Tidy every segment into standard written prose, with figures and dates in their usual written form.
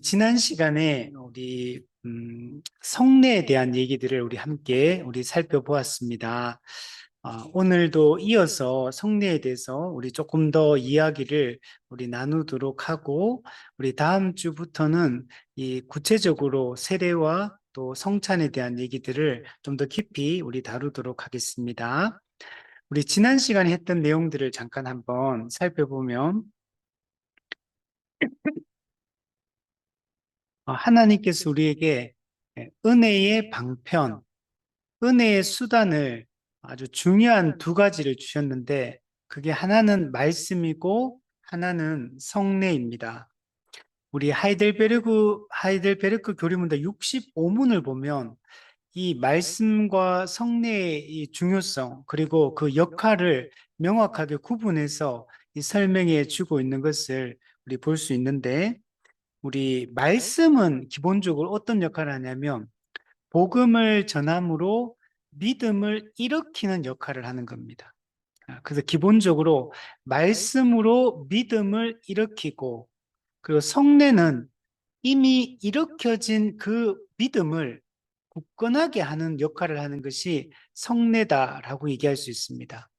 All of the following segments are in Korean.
지난 시간에 우리 성례에 대한 얘기들을 우리 함께 살펴보았습니다. 오늘도 이어서 성례에 대해서 우리 조금 더 이야기를 우리 나누도록 하고, 우리 다음 주부터는 이 구체적으로 세례와 또 성찬에 대한 얘기들을 좀 더 깊이 우리 다루도록 하겠습니다. 우리 지난 시간에 했던 내용들을 잠깐 한번 살펴보면, 하나님께서 우리에게 은혜의 방편, 은혜의 수단을 아주 중요한 두 가지를 주셨는데, 그게 하나는 말씀이고 하나는 성례입니다. 우리 하이델베르크 교리문답 65문을 보면 이 말씀과 성례의 이 중요성, 그리고 그 역할을 명확하게 구분해서 이 설명해 주고 있는 것을 우리 볼 수 있는데, 우리 말씀은 기본적으로 어떤 역할을 하냐면 복음을 전함으로 믿음을 일으키는 역할을 하는 겁니다. 그래서 기본적으로 말씀으로 믿음을 일으키고, 그리고 성례는 이미 일으켜진 그 믿음을 굳건하게 하는 역할을 하는 것이 성례다라고 얘기할 수 있습니다.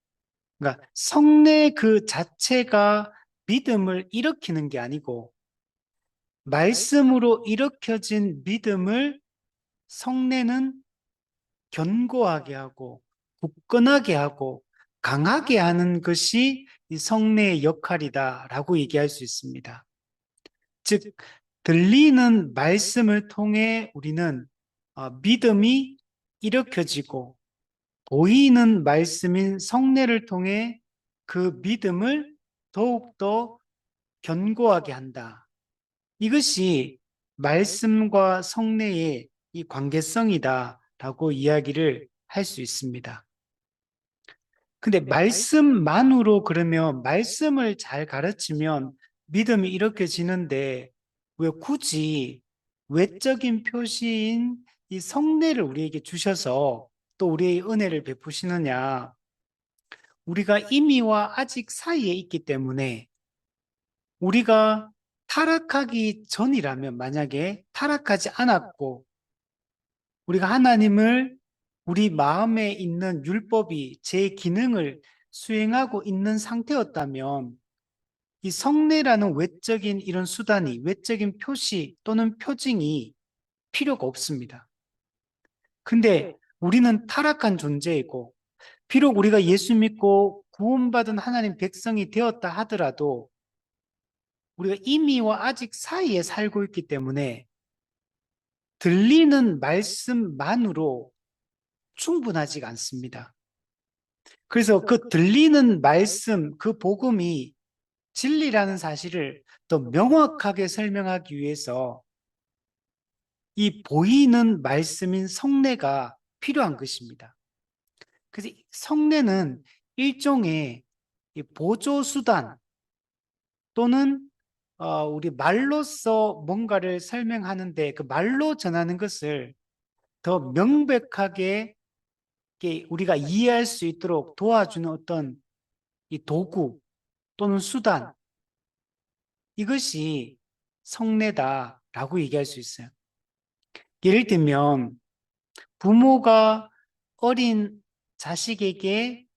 그러니까 성례 그 자체가 믿음을 일으키는 게 아니고, 말씀으로 일으켜진 믿음을 성례는 견고하게 하고 굳건하게 하고 강하게 하는 것이 이 성례의 역할이다라고 얘기할 수 있습니다. 즉, 들리는 말씀을 통해 우리는 믿음이 일으켜지고, 보이는 말씀인 성례를 통해 그 믿음을 더욱더 견고하게 한다. 이것이 말씀과 성례의 이 관계성이다라고 이야기를 할 수 있습니다. 근데 말씀만으로, 그러면 말씀을 잘 가르치면 믿음이 이렇게 지는데 왜 굳이 외적인 표시인 이 성례를 우리에게 주셔서 또 우리의 은혜를 베푸시느냐? 우리가 이미와 아직 사이에 있기 때문에, 우리가 타락하기 전이라면, 만약에 타락하지 않았고 우리가 하나님을, 우리 마음에 있는 율법이 제 기능을 수행하고 있는 상태였다면 이 성례라는 외적인 이런 수단이, 외적인 표시 또는 표징이 필요가 없습니다. 근데 우리는 타락한 존재이고, 비록 우리가 예수 믿고 구원받은 하나님 백성이 되었다 하더라도 우리가 이미와 아직 사이에 살고 있기 때문에 들리는 말씀만으로 충분하지가 않습니다. 그래서 그 들리는 말씀, 그 복음이 진리라는 사실을 더 명확하게 설명하기 위해서 이 보이는 말씀인 성례가 필요한 것입니다. 그래서 성례는 일종의 보조수단 또는 우리 말로써 뭔가를 설명하는데, 그 말로 전하는 것을 더 명백하게 우리가 이해할 수 있도록 도와주는 어떤 이 도구 또는 수단, 이것이 성례다라고 얘기할 수 있어요. 예를 들면 부모가 어린 자식에게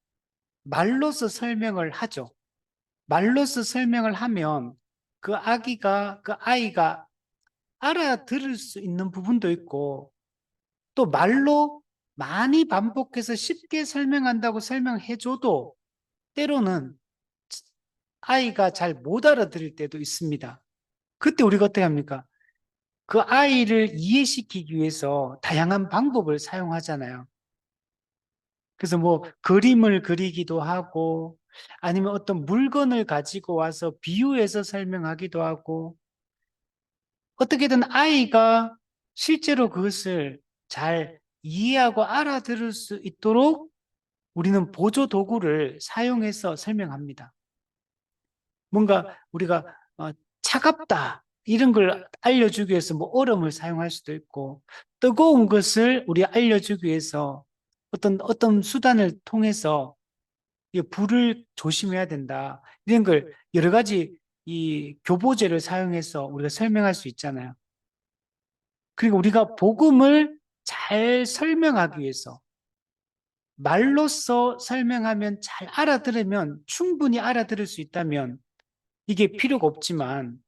말로써 설명을 하죠. 말로써 설명을 하면 그 아이가 알아들을 수 있는 부분도 있고, 또 말로 많이 반복해서 쉽게 설명한다고 설명해줘도 때로는 아이가 잘 못 알아들을 때도 있습니다. 그때 우리가 어떻게 합니까? 그 아이를 이해시키기 위해서 다양한 방법을 사용하잖아요. 그래서 뭐 그림을 그리기도 하고, 아니면 어떤 물건을 가지고 와서 비유해서 설명하기도 하고, 어떻게든 아이가 실제로 그것을 잘 이해하고 알아들을 수 있도록 우리는 보조 도구를 사용해서 설명합니다. 뭔가 우리가 차갑다 이런 걸 알려주기 위해서 뭐 얼음을 사용할 수도 있고, 뜨거운 것을 우리 알려주기 위해서 어떤 수단을 통해서 이 불을 조심해야 된다, 이런 걸 여러 가지 이 교보제를 사용해서 우리가 설명할 수 있잖아요. 그리고 우리가 복음을 잘 설명하기 위해서 말로써 설명하면 잘 알아들으면 충분히 알아들을 수 있다면 이게 필요가 없지만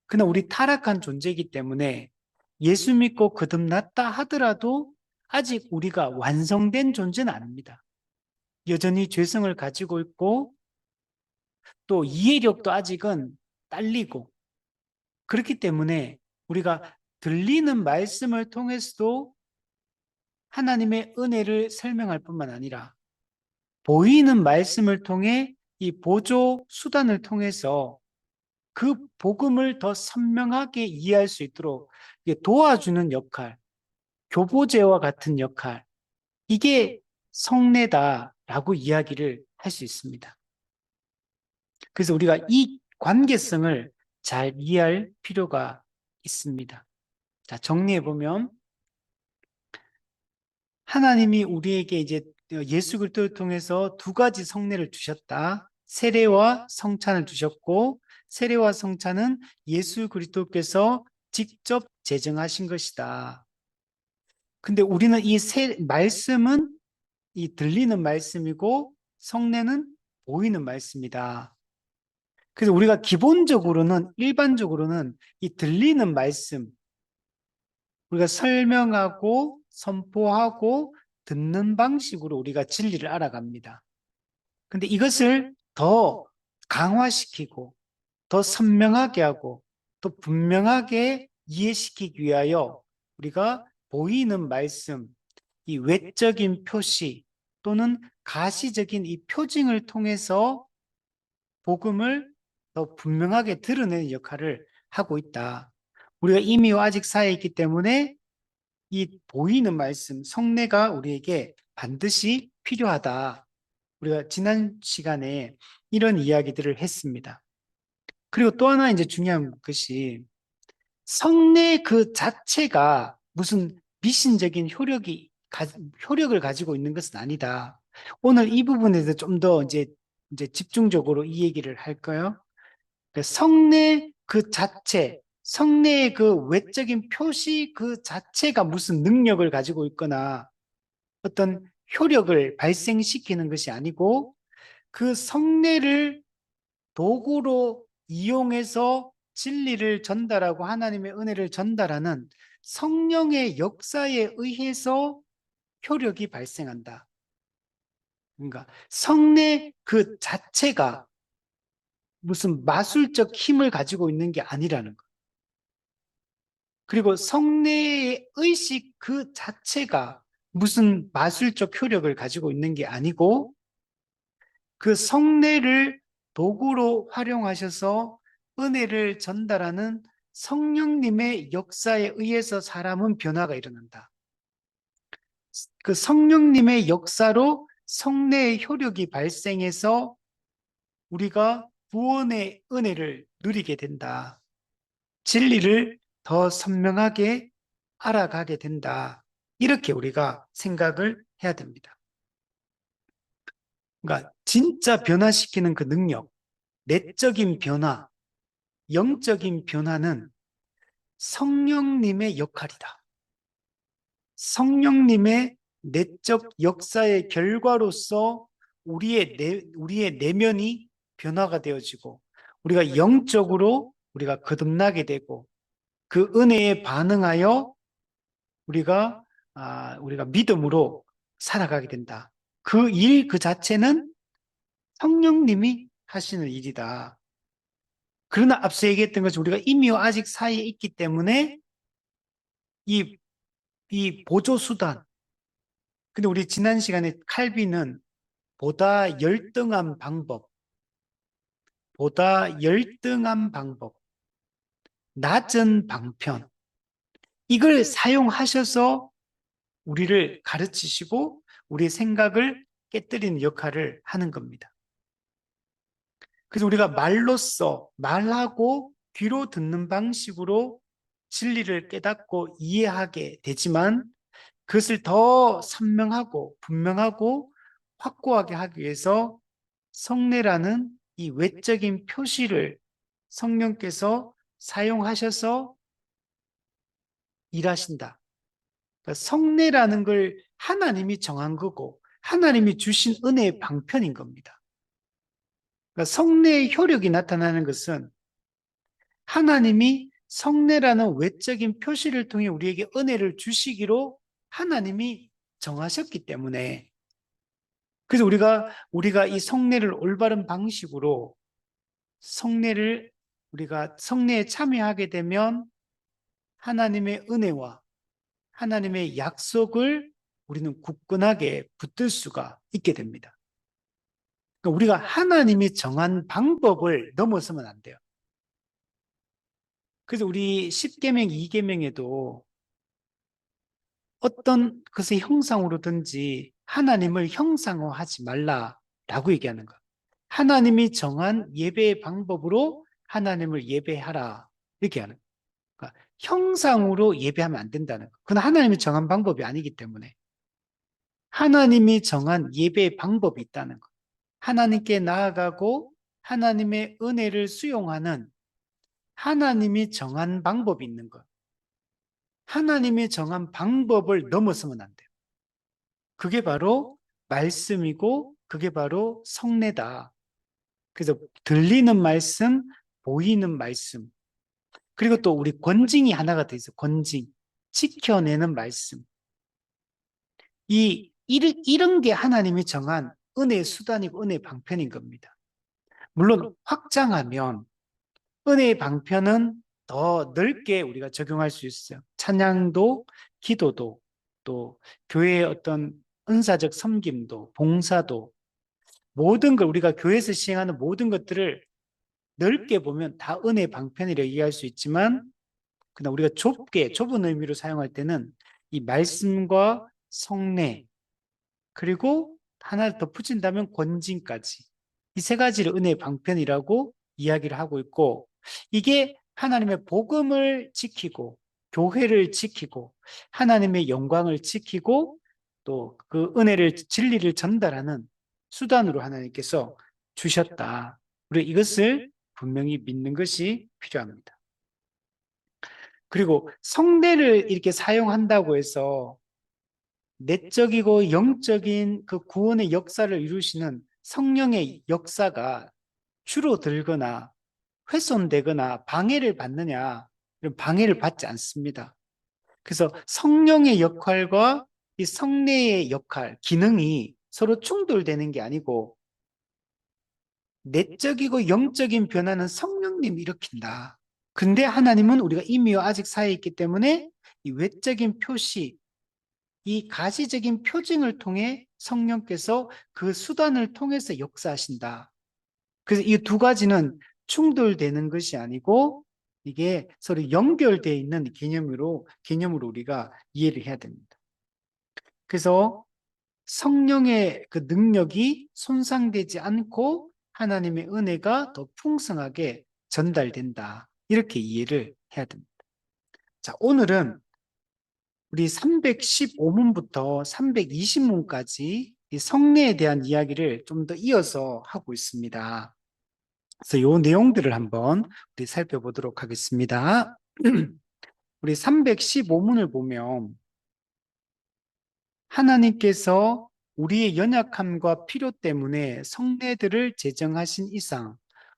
그러나 우리 타락한 존재이기 때문에 예수 믿고 거듭났다 하더라도 아직 우리가 완성된 존재는 아닙니다. 여전히 죄성을 가지고 있고 또 이해력도 아직은 딸리고 그렇기 때문에 우리가 들리는 말씀을 통해서도 하나님의 은혜를 설명할 뿐만 아니라 보이는 말씀을 통해 이 보조 수단을 통해서 그 복음을 더 선명하게 이해할 수 있도록 도와주는 역할, 교보제와 같은 역할, 이게 성례다라고 이야기를 할 수 있습니다. 그래서 우리가 이 관계성을 잘 이해할 필요가 있습니다. 자, 정리해 보면 하나님이 우리에게 이제 예수 그리스도를 통해서 두 가지 성례를 주셨다. 세례와 성찬을 주셨고 세례와 성찬은 예수 그리스도께서 직접 제정하신 것이다. 근데 우리는 이 말씀은 이 들리는 말씀이고 성례는 보이는 말씀이다. 그래서 우리가 기본적으로는 일반적으로는 이 들리는 말씀 우리가 설명하고 선포하고 듣는 방식으로 우리가 진리를 알아갑니다. 근데 이것을 더 강화시키고 더 선명하게 하고 또 분명하게 이해시키기 위하여 우리가 보이는 말씀, 이 외적인 표시 또는 가시적인 이 표징을 통해서 복음을 더 분명하게 드러내는 역할을 하고 있다. 우리가 이미와 아직 사이에 있기 때문에 이 보이는 말씀, 성례가 우리에게 반드시 필요하다. 우리가 지난 시간에 이런 이야기들을 했습니다. 그리고 또 하나 이제 중요한 것이 성례 그 자체가 무슨 미신적인 효력을 가지고 있는 것은 아니다. 오늘 이 부분에 대해서 좀 더 이제 집중적으로 이 얘기를 할까요? 성례 그 자체, 성례의 그 외적인 표시 그 자체가 무슨 능력을 가지고 있거나 어떤 효력을 발생시키는 것이 아니고 그 성례를 도구로 이용해서 진리를 전달하고 하나님의 은혜를 전달하는 성령의 역사에 의해서 효력이 발생한다. 그러니까 성례 그 자체가 무슨 마술적 힘을 가지고 있는 게 아니라는 것. 그리고 성례의 의식 그 자체가 무슨 마술적 효력을 가지고 있는 게 아니고 그 성례를 도구로 활용하셔서 은혜를 전달하는 성령님의 역사에 의해서 사람은 변화가 일어난다. 그 성령님의 역사로 성례의 효력이 발생해서 우리가 구원의 은혜를 누리게 된다. 진리를 더 선명하게 알아가게 된다. 이렇게 우리가 생각을 해야 됩니다. 그러니까 진짜 변화시키는 그 능력, 내적인 변화, 영적인 변화는 성령님의 역할이다. 성령님의 내적 역사의 결과로서 우리의 내면이 변화가 되어지고 우리가 영적으로 우리가 거듭나게 되고 그 은혜에 반응하여 우리가 믿음으로 살아가게 된다. 그 일 그 자체는 성령님이 하시는 일이다. 그러나 앞서 얘기했던 것처럼 우리가 이미와 아직 사이에 있기 때문에 이, 이 보조수단. 근데 우리 지난 시간에 칼빈은 보다 열등한 방법, 보다 열등한 방법, 낮은 방편, 이걸 사용하셔서 우리를 가르치시고 우리의 생각을 깨뜨리는 역할을 하는 겁니다. 그래서 우리가 말로써 말하고 귀로 듣는 방식으로 진리를 깨닫고 이해하게 되지만 그것을 더 선명하고 분명하고 확고하게 하기 위해서 성례라는 이 외적인 표시를 성령께서 사용하셔서 일하신다. 그러니까 성례라는 걸 하나님이 정한 거고 하나님이 주신 은혜의 방편인 겁니다. 그러니까 성례의 효력이 나타나는 것은 하나님이 성례라는 외적인 표시를 통해 우리에게 은혜를 주시기로 하나님이 정하셨기 때문에, 그래서 우리가 이 성례를 올바른 방식으로 성례를 우리가 성례에 참여하게 되면 하나님의 은혜와 하나님의 약속을 우리는 굳건하게 붙들 수가 있게 됩니다. 그러니까 우리가 하나님이 정한 방법을 넘어서면 안 돼요. 그래서 우리 10계명, 2계명에도 어떤 것의 형상으로든지 하나님을 형상화하지 말라라고 얘기하는 거예요. 하나님이 정한 예배의 방법으로 하나님을 예배하라 이렇게 하는 거예요. 그러니까 형상으로 예배하면 안 된다는 거예요. 그건 하나님이 정한 방법이 아니기 때문에 하나님이 정한 예배의 방법이 있다는 거예요. 하나님께 나아가고 하나님의 은혜를 수용하는 하나님이 정한 방법이 있는 것. 하나님이 정한 방법을 넘어서면 안 돼요. 그게 바로 말씀이고 그게 바로 성례다. 그래서 들리는 말씀, 보이는 말씀, 그리고 또 우리 권징이 하나가 돼 있어요. 권징. 지켜내는 말씀. 이런 게 하나님이 정한 은혜의 수단이고 은혜의 방편인 겁니다. 물론 확장하면 은혜의 방편은 더 넓게 우리가 적용할 수 있어요. 찬양도, 기도도, 또 교회의 어떤 은사적 섬김도, 봉사도, 모든 걸 우리가 교회에서 시행하는 모든 것들을 넓게 보면 다 은혜의 방편이라고 얘기할 수 있지만, 그러나 우리가 좁은 의미로 사용할 때는 이 말씀과 성례, 그리고 하나를 덧붙인다면 권징까지, 이 세 가지를 은혜의 방편이라고 이야기를 하고 있고, 이게 하나님의 복음을 지키고 교회를 지키고 하나님의 영광을 지키고 또 그 은혜를 진리를 전달하는 수단으로 하나님께서 주셨다. 우리 이것을 분명히 믿는 것이 필요합니다. 그리고 성례를 이렇게 사용한다고 해서 내적이고 영적인 그 구원의 역사를 이루시는 성령의 역사가 줄어들거나 훼손되거나 방해를 받느냐? 이런 방해를 받지 않습니다. 그래서 성령의 역할과 이 성례의 역할, 기능이 서로 충돌되는 게 아니고 내적이고 영적인 변화는 성령님이 일으킨다. 근데 하나님은 우리가 이미와 아직 사이에 있기 때문에 이 외적인 표시, 이 가시적인 표징을 통해 성령께서 그 수단을 통해서 역사하신다. 그래서 이 두 가지는 충돌되는 것이 아니고 이게 서로 연결되어 있는 개념으로 우리가 이해를 해야 됩니다. 그래서 성령의 그 능력이 손상되지 않고 하나님의 은혜가 더 풍성하게 전달된다. 이렇게 이해를 해야 됩니다. 자, 오늘은 우리 315문부터 320문까지 이 성례에 대한 이야기를 좀 더 이어서 하고 있습니다. 그래서 이 내용들을 한번 우리 살펴보도록 하겠습니다. 우리 315문을 보면 하나님께서 우리의 연약함과 필요 때문에 성례들을 제정하신 이상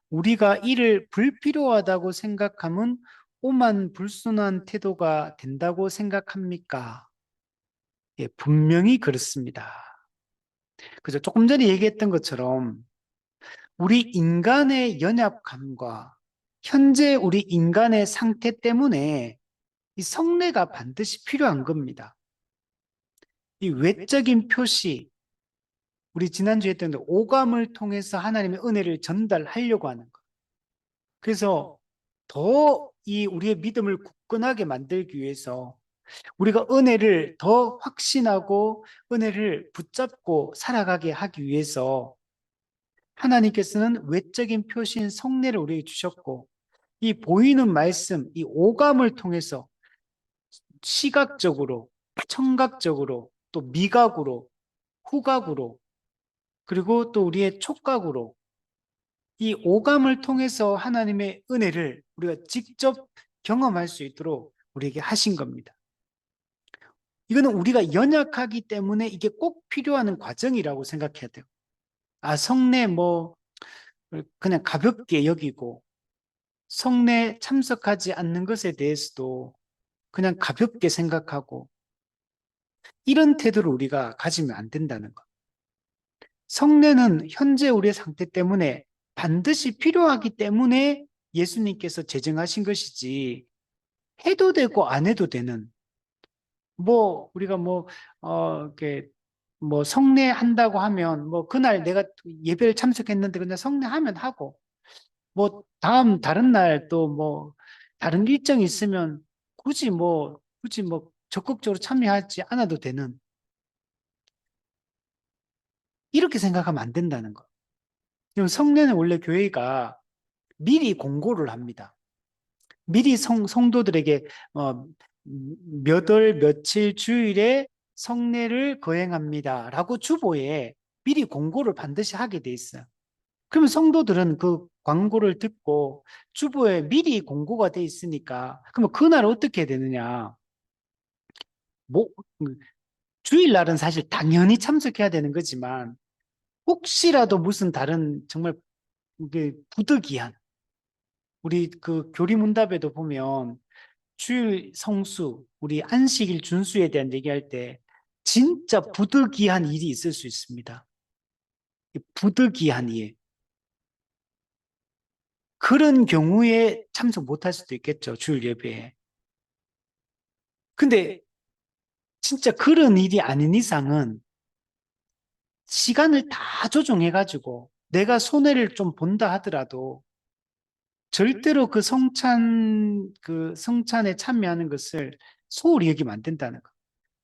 우리가 이를 불필요하다고 생각하면 오만불순한 태도가 된다고 생각합니까? 예, 분명히 그렇습니다. 그죠? 조금 전에 얘기했던 것처럼 우리 인간의 연약함과 현재 우리 인간의 상태 때문에 이 성례가 반드시 필요한 겁니다. 이 외적인 표시, 우리 지난주에 했던 오감을 통해서 하나님의 은혜를 전달하려고 하는 것. 그래서 더 이 우리의 믿음을 굳건하게 만들기 위해서 우리가 은혜를 더 확신하고 은혜를 붙잡고 살아가게 하기 위해서 하나님께서는 외적인 표시인 성례를 우리에게 주셨고 이 보이는 말씀, 이 오감을 통해서 시각적으로, 청각적으로, 또 미각으로, 후각으로, 그리고 또 우리의 촉각으로 이 오감을 통해서 하나님의 은혜를 우리가 직접 경험할 수 있도록 우리에게 하신 겁니다. 이거는 우리가 연약하기 때문에 이게 꼭 필요한 과정이라고 생각해야 돼요. 아, 성례 뭐 그냥 가볍게 여기고 성례 참석하지 않는 것에 대해서도 그냥 가볍게 생각하고 이런 태도를 우리가 가지면 안 된다는 것. 성례는 현재 우리의 상태 때문에 반드시 필요하기 때문에 예수님께서 제정하신 것이지 해도 되고 안 해도 되는 뭐 우리가 이렇게 뭐 성례한다고 하면 뭐 그날 내가 예배를 참석했는데 그냥 성례하면 하고 뭐 다른 날 또 뭐 다른 일정이 있으면 굳이 뭐 적극적으로 참여하지 않아도 되는 이렇게 생각하면 안 된다는 거. 그럼 성례는 원래 교회가 미리 공고를 합니다. 미리 성도들에게 몇 월 며칠 주일에 성례를 거행합니다라고 주보에 미리 공고를 반드시 하게 돼 있어요. 그러면 성도들은 그 광고를 듣고 주보에 미리 공고가 돼 있으니까 그러면 그날 어떻게 해야 되느냐? 뭐 주일날은 사실 당연히 참석해야 되는 거지만 혹시라도 무슨 다른 정말 이게 부득이한 우리 그 교리문답에도 보면 주일 성수, 우리 안식일 준수에 대한 얘기할 때 진짜 부득이한 일이 있을 수 있습니다. 이 부득이한 일. 그런 경우에 참석 못할 수도 있겠죠, 주일 예배에. 근데 진짜 그런 일이 아닌 이상은 시간을 다 조정해가지고 내가 손해를 좀 본다 하더라도 절대로 그 성찬에 참여하는 것을 소홀히 여기면 안 된다는 거.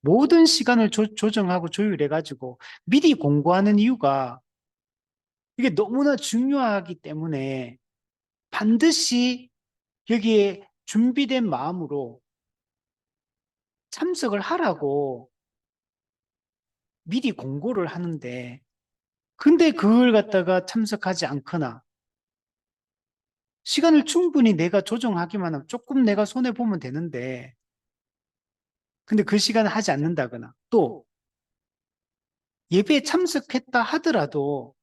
모든 시간을 조정하고 조율해가지고 미리 공부하는 이유가 이게 너무나 중요하기 때문에 반드시 여기에 준비된 마음으로 참석을 하라고 미리 공고를 하는데 근데 그걸 갖다가 참석하지 않거나 시간을 충분히 내가 조정하기만 하면 조금 내가 손해보면 되는데 근데 그 시간을 하지 않는다거나 또 예배에 참석했다 하더라도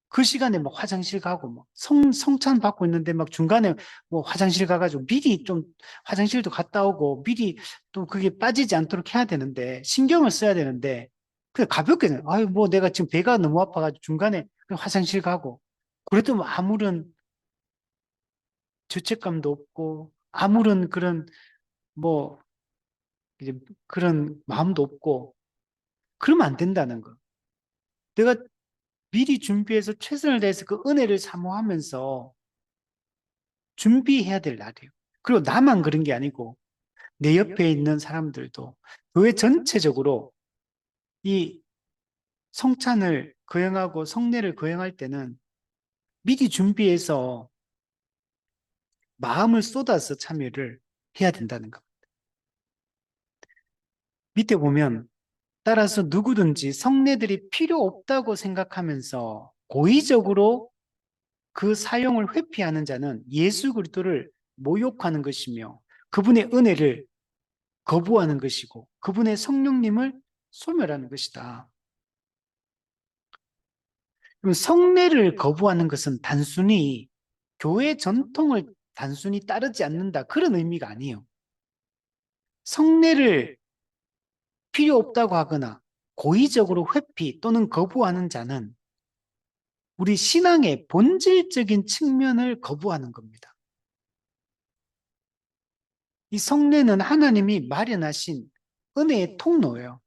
그 시간에 뭐 화장실 가고 뭐 성찬 받고 있는데 막 중간에 뭐 화장실 가가지고 미리 좀 화장실도 갔다 오고 미리 또 그게 빠지지 않도록 해야 되는데 신경을 써야 되는데 그냥 가볍게 아유 뭐 내가 지금 배가 너무 아파가지고 중간에 그냥 화장실 가고 그래도 뭐 아무런 죄책감도 없고 아무런 그런 뭐 이제 그런 마음도 없고 그러면 안 된다는 거. 내가 미리 준비해서 최선을 다해서 그 은혜를 사모하면서 준비해야 될 날이에요. 그리고 나만 그런 게 아니고 내 옆에 있는 사람들도 교회 전체적으로 이 성찬을 거행하고 성례를 거행할 때는 미리 준비해서 마음을 쏟아서 참여를 해야 된다는 것. 밑에 보면 따라서 누구든지 성례들이 필요 없다고 생각하면서 고의적으로 그 사용을 회피하는 자는 예수 그리스도를 모욕하는 것이며 그분의 은혜를 거부하는 것이고 그분의 성령님을 소멸하는 것이다. 그럼 성례를 거부하는 것은 단순히 교회 전통을 단순히 따르지 않는다 그런 의미가 아니에요. 성례를 필요 없다고 하거나 고의적으로 회피 또는 거부하는 자는 우리 신앙의 본질적인 측면을 거부하는 겁니다. 이 성례는 하나님이 마련하신 은혜의 통로예요.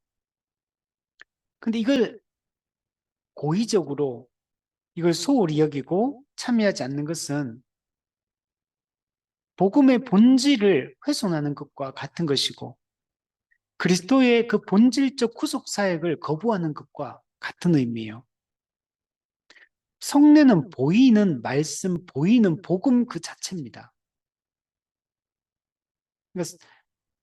근데 이걸 고의적으로 이걸 소홀히 여기고 참여하지 않는 것은 복음의 본질을 훼손하는 것과 같은 것이고 그리스도의 그 본질적 구속 사역을 거부하는 것과 같은 의미예요. 성례는 보이는 말씀, 보이는 복음 그 자체입니다. 그러니까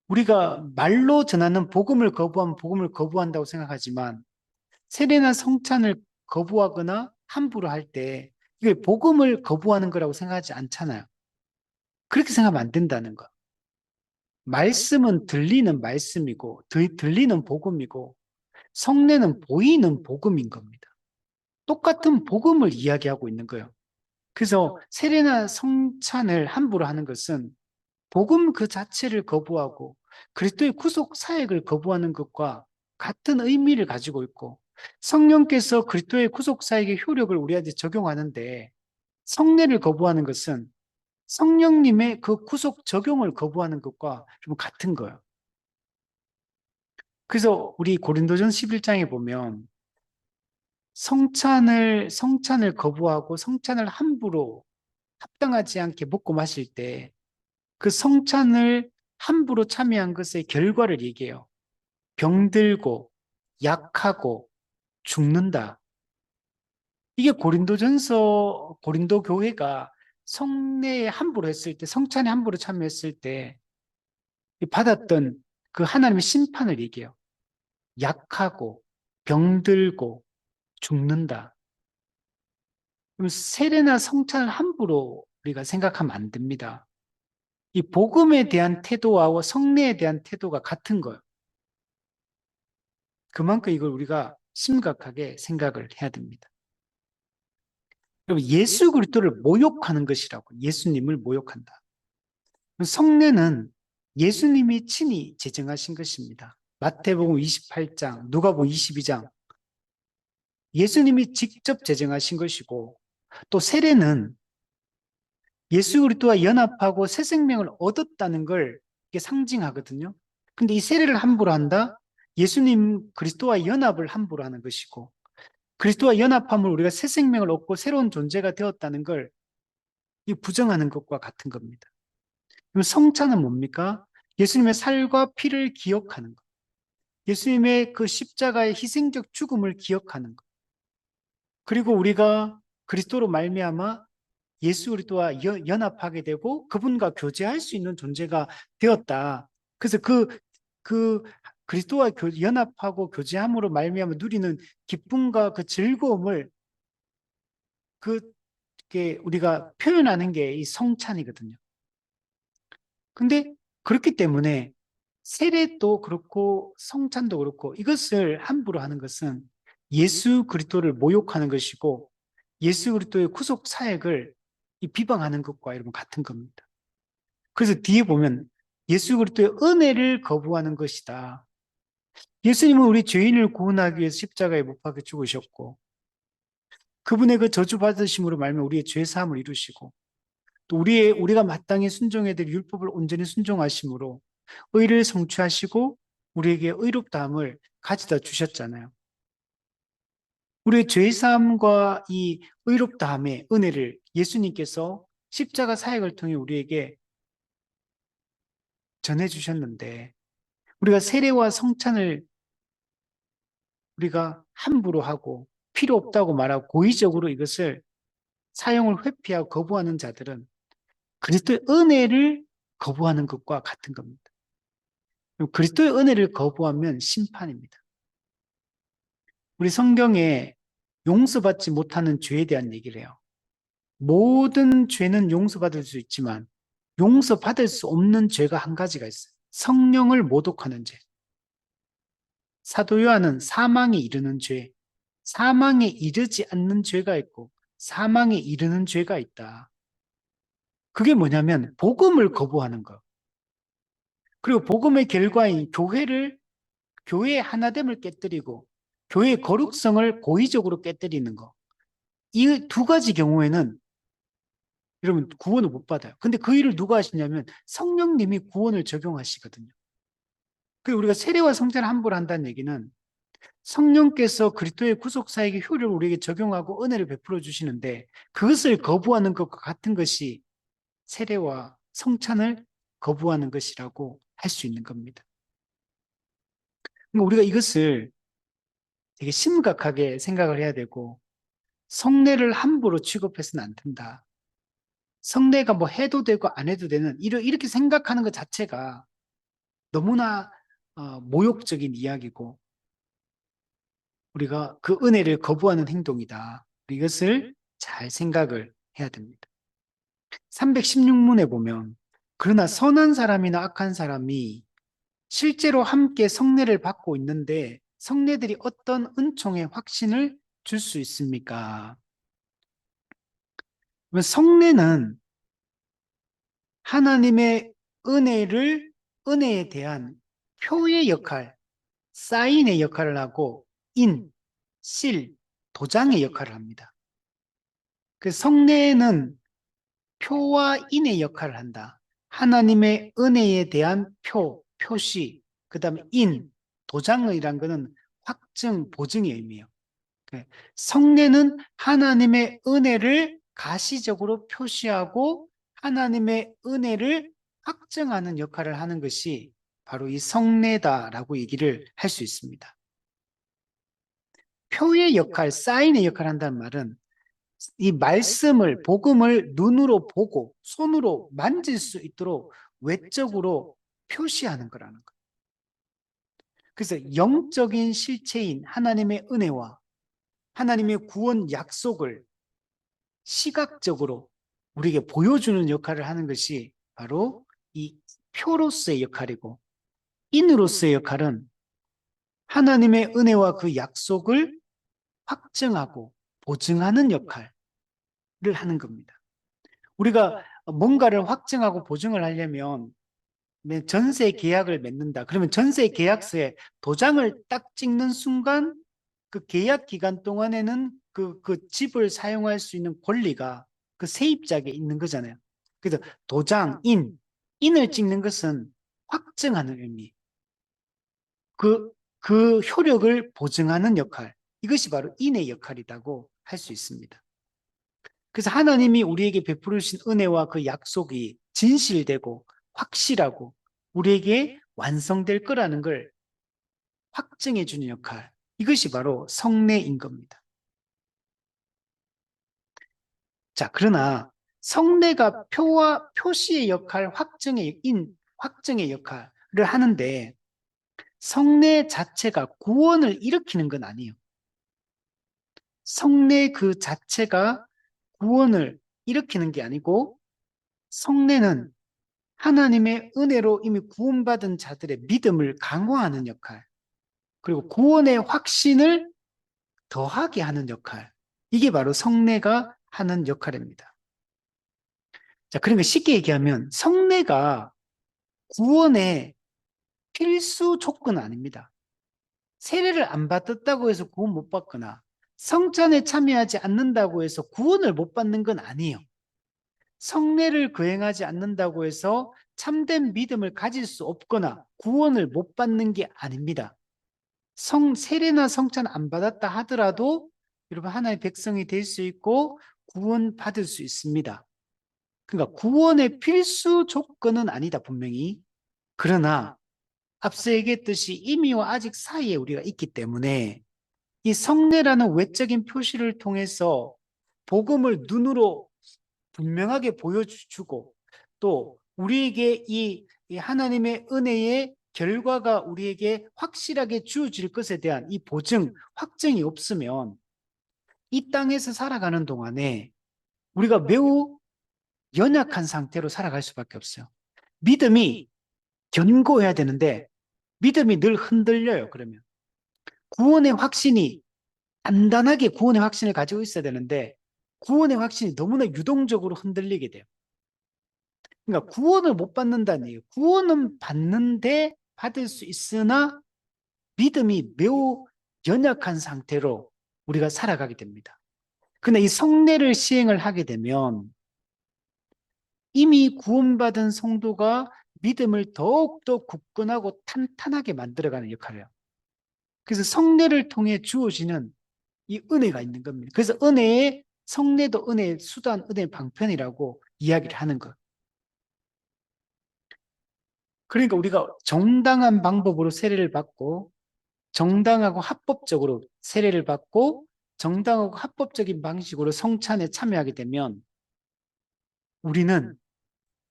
우리가 말로 전하는 복음을 거부하면 복음을 거부한다고 생각하지만 세례나 성찬을 거부하거나 함부로 할 때 이게 복음을 거부하는 거라고 생각하지 않잖아요. 그렇게 생각하면 안 된다는 거. 말씀은 들리는 말씀이고, 들리는 복음이고, 성례는 보이는 복음인 겁니다. 똑같은 복음을 이야기하고 있는 거예요. 그래서 세례나 성찬을 함부로 하는 것은 복음 그 자체를 거부하고 그리스도의 구속 사역을 거부하는 것과 같은 의미를 가지고 있고, 성령께서 그리스도의 구속 사역의 효력을 우리한테 적용하는데 성례를 거부하는 것은 성령님의 그 구속 적용을 거부하는 것과 좀 같은 거예요. 그래서 우리 고린도전 11장에 보면 성찬을 거부하고 성찬을 함부로 합당하지 않게 먹고 마실 때 그 성찬을 함부로 참여한 것의 결과를 얘기해요. 병들고 약하고 죽는다. 이게 고린도 교회가 성례에 함부로 했을 때, 성찬에 함부로 참여했을 때 받았던 그 하나님의 심판을 얘기해요. 약하고 병들고 죽는다. 그럼 세례나 성찬을 함부로 우리가 생각하면 안 됩니다. 이 복음에 대한 태도와 성례에 대한 태도가 같은 거예요. 그만큼 이걸 우리가 심각하게 생각을 해야 됩니다. 그럼 예수 그리스도를 모욕하는 것이라고, 예수님을 모욕한다. 성례는 예수님이 친히 제정하신 것입니다. 마태복음 28장, 누가복음 22장, 예수님이 직접 제정하신 것이고, 또 세례는 예수 그리스도와 연합하고 새 생명을 얻었다는 걸 이게 상징하거든요. 근데 이 세례를 함부로 한다? 예수님 그리스도와 연합을 함부로 하는 것이고, 그리스도와 연합함을 우리가 새 생명을 얻고 새로운 존재가 되었다는 걸 부정하는 것과 같은 겁니다. 그럼 성찬은 뭡니까? 예수님의 살과 피를 기억하는 것. 예수님의 그 십자가의 희생적 죽음을 기억하는 것. 그리고 우리가 그리스도로 말미암아 예수 그리스도와 연합하게 되고 그분과 교제할 수 있는 존재가 되었다. 그래서 그 그리스도와 연합하고 교제함으로 말미암아 누리는 기쁨과 그 즐거움을 그게 우리가 표현하는 게 이 성찬이거든요. 근데 그렇기 때문에 세례도 그렇고 성찬도 그렇고 이것을 함부로 하는 것은 예수 그리스도를 모욕하는 것이고 예수 그리스도의 구속 사역을 비방하는 것과 여러분 같은 겁니다. 그래서 뒤에 보면 예수 그리스도의 은혜를 거부하는 것이다. 예수님은 우리 죄인을 구원하기 위해서 십자가에 못 박혀 죽으셨고 그분의 그 저주 받으심으로 말미암아 우리의 죄 사함을 이루시고 또 우리가 마땅히 순종해야 될 율법을 온전히 순종하심으로 의를 성취하시고 우리에게 의롭다함을 가져다 주셨잖아요. 우리의 죄 사함과 이 의롭다함의 은혜를 예수님께서 십자가 사역을 통해 우리에게 전해 주셨는데 우리가 세례와 성찬을 우리가 함부로 하고 필요 없다고 말하고 고의적으로 이것을 사용을 회피하고 거부하는 자들은 그리스도의 은혜를 거부하는 것과 같은 겁니다. 그리스도의 은혜를 거부하면 심판입니다. 우리 성경에 용서받지 못하는 죄에 대한 얘기를 해요. 모든 죄는 용서받을 수 있지만 용서받을 수 없는 죄가 한 가지가 있어요. 성령을 모독하는 죄. 사도 요한은 사망에 이르는 죄, 사망에 이르지 않는 죄가 있고 사망에 이르는 죄가 있다. 그게 뭐냐면 복음을 거부하는 거. 그리고 복음의 결과인 교회의 하나됨을 깨뜨리고 교회의 거룩성을 고의적으로 깨뜨리는 거. 이 두 가지 경우에는 여러분 구원을 못 받아요. 근데 그 일을 누가 하시냐면 성령님이 구원을 적용하시거든요. 그리고 우리가 세례와 성찬을 함부로 한다는 얘기는 성령께서 그리스도의 구속 사역의 효력을 우리에게 적용하고 은혜를 베풀어 주시는데 그것을 거부하는 것과 같은 것이 세례와 성찬을 거부하는 것이라고 할 수 있는 겁니다. 그러니까 우리가 이것을 되게 심각하게 생각을 해야 되고 성례를 함부로 취급해서는 안 된다. 성례가 뭐 해도 되고 안 해도 되는 이렇게 생각하는 것 자체가 너무나 모욕적인 이야기고 우리가 그 은혜를 거부하는 행동이다. 이것을 잘 생각을 해야 됩니다. 316문에 보면 그러나 선한 사람이나 악한 사람이 실제로 함께 성례를 받고 있는데 성례들이 어떤 은총의 확신을 줄 수 있습니까? 성례는 하나님의 은혜에 대한 표의 역할, 사인의 역할을 하고 실, 도장의 역할을 합니다. 그 성례는 표와 인의 역할을 한다. 하나님의 은혜에 대한 표시, 그 다음에 도장이란 것은 확증, 보증의 의미예요. 성례는 하나님의 은혜를 가시적으로 표시하고 하나님의 은혜를 확증하는 역할을 하는 것이 바로 이 성례다라고 얘기를 할 수 있습니다. 표의 역할, 사인의 역할을 한다는 말은 이 말씀을, 복음을 눈으로 보고 손으로 만질 수 있도록 외적으로 표시하는 거라는 거예요. 그래서 영적인 실체인 하나님의 은혜와 하나님의 구원 약속을 시각적으로 우리에게 보여주는 역할을 하는 것이 바로 이 표로서의 역할이고, 인으로서의 역할은 하나님의 은혜와 그 약속을 확증하고 보증하는 역할을 하는 겁니다. 우리가 뭔가를 확증하고 보증을 하려면 전세 계약을 맺는다. 그러면 전세 계약서에 도장을 딱 찍는 순간 그 계약 기간 동안에는 그 집을 사용할 수 있는 권리가 그 세입자에게 있는 거잖아요. 그래서 도장, 인을 찍는 것은 확증하는 의미. 그 효력을 보증하는 역할. 이것이 바로 인의 역할이라고 할 수 있습니다. 그래서 하나님이 우리에게 베풀으신 은혜와 그 약속이 진실되고 확실하고 우리에게 완성될 거라는 걸 확증해 주는 역할. 이것이 바로 성례인 겁니다. 자, 그러나 성례가 표와 표시의 역할, 확증의 역할을 하는데 성례 자체가 구원을 일으키는 건 아니에요. 성례 그 자체가 구원을 일으키는 게 아니고 성례는 하나님의 은혜로 이미 구원받은 자들의 믿음을 강화하는 역할, 그리고 구원의 확신을 더하게 하는 역할. 이게 바로 성례가 하는 역할입니다. 자, 그러니까 쉽게 얘기하면 성례가 구원의 필수 조건은 아닙니다. 세례를 안 받았다고 해서 구원 못 받거나 성찬에 참여하지 않는다고 해서 구원을 못 받는 건 아니에요. 성례를 거행하지 않는다고 해서 참된 믿음을 가질 수 없거나 구원을 못 받는 게 아닙니다. 세례나 성찬 안 받았다 하더라도 여러분 하나의 백성이 될 수 있고 구원 받을 수 있습니다. 그러니까 구원의 필수 조건은 아니다 분명히. 그러나 앞서 얘기했듯이 이미와 아직 사이에 우리가 있기 때문에 이 성례라는 외적인 표시를 통해서 복음을 눈으로 분명하게 보여주고 또 우리에게 이 하나님의 은혜의 결과가 우리에게 확실하게 주어질 것에 대한 이 보증, 확증이 없으면 이 땅에서 살아가는 동안에 우리가 매우 연약한 상태로 살아갈 수밖에 없어요. 믿음이 견고해야 되는데 믿음이 늘 흔들려요. 그러면 구원의 확신이 단단하게 구원의 확신을 가지고 있어야 되는데 구원의 확신이 너무나 유동적으로 흔들리게 돼요. 그러니까 구원을 못 받는다는 얘기예요. 구원은 받는데 받을 수 있으나 믿음이 매우 연약한 상태로 우리가 살아가게 됩니다. 근데 이 성례를 시행을 하게 되면 이미 구원받은 성도가 믿음을 더욱더 굳건하고 탄탄하게 만들어가는 역할을 해요. 그래서 성례를 통해 주어지는 이 은혜가 있는 겁니다. 그래서 성례도 은혜의 수단, 은혜의 방편이라고 이야기를 하는 것. 그러니까 우리가 정당한 방법으로 세례를 받고 정당하고 합법적으로 세례를 받고 정당하고 합법적인 방식으로 성찬에 참여하게 되면 우리는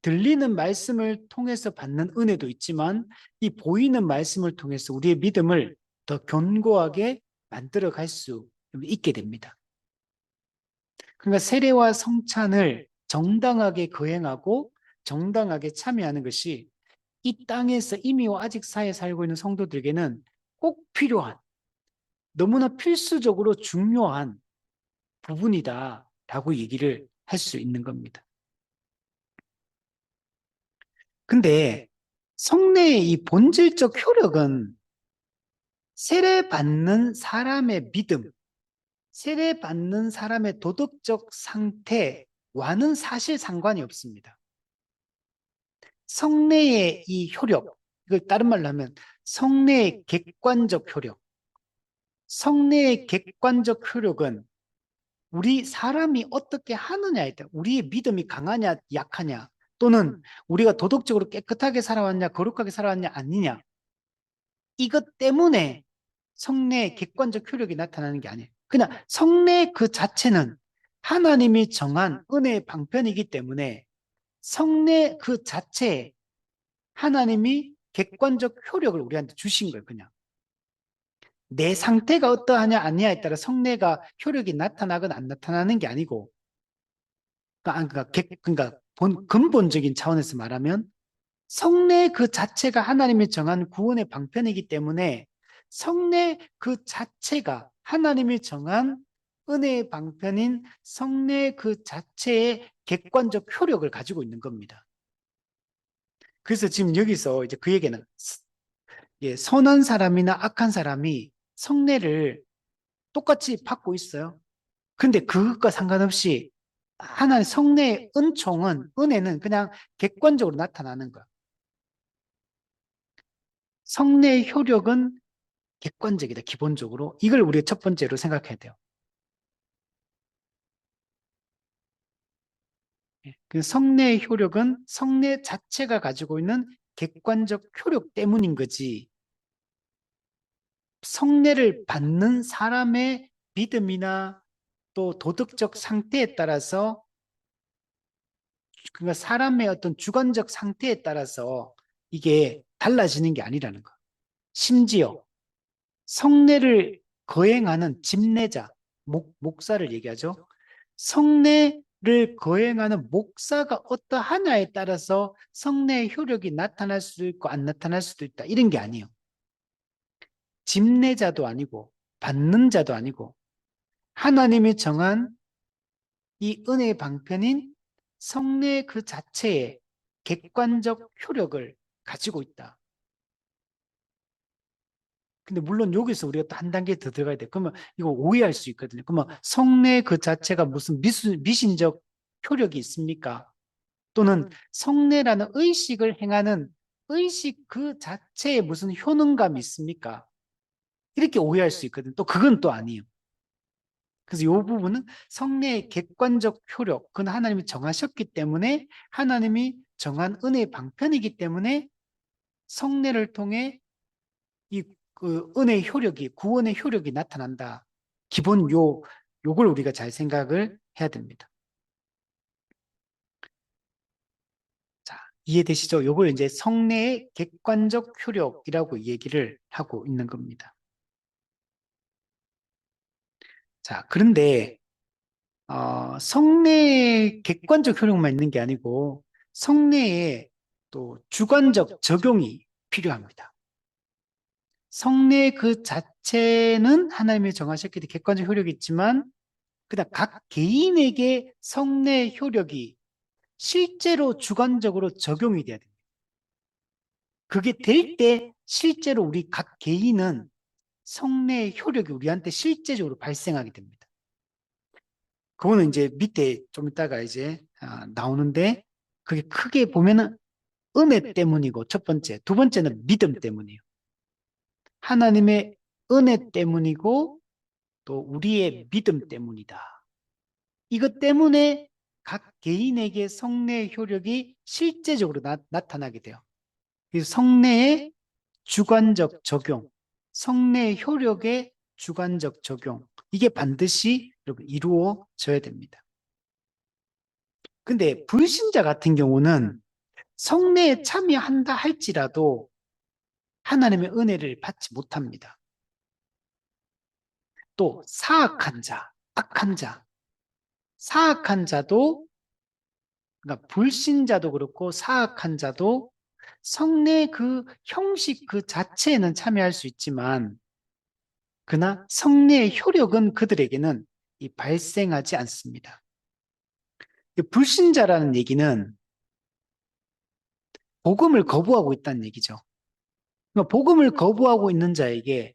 들리는 말씀을 통해서 받는 은혜도 있지만 이 보이는 말씀을 통해서 우리의 믿음을 더 견고하게 만들어 갈 수 있게 됩니다. 그러니까 세례와 성찬을 정당하게 거행하고 정당하게 참여하는 것이 이 땅에서 이미 아직 사회에 살고 있는 성도들에게는 꼭 필요한, 너무나 필수적으로 중요한 부분이다라고 얘기를 할 수 있는 겁니다. 근데 성례의 이 본질적 효력은 세례받는 사람의 믿음, 세례받는 사람의 도덕적 상태와는 사실 상관이 없습니다. 성례의 이 효력, 이걸 다른 말로 하면 성례의 객관적 효력, 성례의 객관적 효력은 우리 사람이 어떻게 하느냐에 따라 우리의 믿음이 강하냐 약하냐 또는 우리가 도덕적으로 깨끗하게 살아왔냐 거룩하게 살아왔냐 아니냐 이것 때문에 성례의 객관적 효력이 나타나는 게 아니에요. 그냥 성례 그 자체는 하나님이 정한 은혜의 방편이기 때문에 성례 그 자체에 하나님이 객관적 효력을 우리한테 주신 거예요. 그냥 내 상태가 어떠하냐 아니냐에 따라 성례가 효력이 나타나거나 안 나타나는 게 아니고 그러니까 근본적인 차원에서 말하면 성례 그 자체가 하나님이 정한 구원의 방편이기 때문에 성례 그 자체가 하나님이 정한 은혜의 방편인 성례 그 자체의 객관적 효력을 가지고 있는 겁니다. 그래서 지금 여기서 이제 그 얘기는 선한 사람이나 악한 사람이 성례를 똑같이 받고 있어요. 근데 그것과 상관없이 하나의 성례의 은총은, 은혜는 그냥 객관적으로 나타나는 거야. 성례의 효력은 객관적이다, 기본적으로. 이걸 우리가 첫 번째로 생각해야 돼요. 그 성례의 효력은 성례 자체가 가지고 있는 객관적 효력 때문인 거지. 성례를 받는 사람의 믿음이나 또 도덕적 상태에 따라서 그러니까 사람의 어떤 주관적 상태에 따라서 이게 달라지는 게 아니라는 거. 심지어 성례를 거행하는 집례자, 목사를 얘기하죠. 성례를 거행하는 목사가 어떠하냐에 따라서 성례의 효력이 나타날 수도 있고 안 나타날 수도 있다. 이런 게 아니에요. 집례자도 아니고 받는 자도 아니고 하나님이 정한 이 은혜의 방편인 성례 그 자체에 객관적 효력을 가지고 있다. 근데 물론 여기서 우리가 또 한 단계 더 들어가야 돼. 그러면 이거 오해할 수 있거든요. 그러면 성례 그 자체가 무슨 미신적 효력이 있습니까? 또는 성례라는 의식을 행하는 의식 그 자체에 무슨 효능감이 있습니까? 이렇게 오해할 수 있거든요. 또 그건 또 아니에요. 그래서 이 부분은 성례의 객관적 효력, 그건 하나님이 정하셨기 때문에 하나님이 정한 은혜의 방편이기 때문에 성례를 통해 이 그 은혜의 효력이, 구원의 효력이 나타난다. 기본 요걸 우리가 잘 생각을 해야 됩니다. 자, 이해되시죠? 요걸 이제 성례의 객관적 효력이라고 얘기를 하고 있는 겁니다. 자, 그런데 성례의 객관적 효력만 있는 게 아니고 성례에 또 주관적 적용이 필요합니다. 성례 그 자체는 하나님이 정하셨기 때문에 객관적 효력이 있지만 그다음 각 개인에게 성례 효력이 실제로 주관적으로 적용이 돼야 됩니다. 그게 될 때 실제로 우리 각 개인은 성례의 효력이 우리한테 실제적으로 발생하게 됩니다. 그거는 이제 밑에 좀 이따가 이제 나오는데 그게 크게 보면은 은혜 때문이고 첫 번째, 두 번째는 믿음 때문이에요. 하나님의 은혜 때문이고 또 우리의 믿음 때문이다. 이것 때문에 각 개인에게 성례의 효력이 실제적으로 나타나게 돼요. 그래서 성례의 주관적 적용, 성례의 효력의 주관적 적용, 이게 반드시 이루어져야 됩니다. 근데 불신자 같은 경우는 성례에 참여한다 할지라도 하나님의 은혜를 받지 못합니다. 또 사악한 자, 악한 자, 사악한 자도, 그러니까 불신자도 그렇고 사악한 자도 성례 그 형식 그 자체에는 참여할 수 있지만, 그러나 성례의 효력은 그들에게는 발생하지 않습니다. 불신자라는 얘기는 복음을 거부하고 있다는 얘기죠. 그러니까 복음을 거부하고 있는 자에게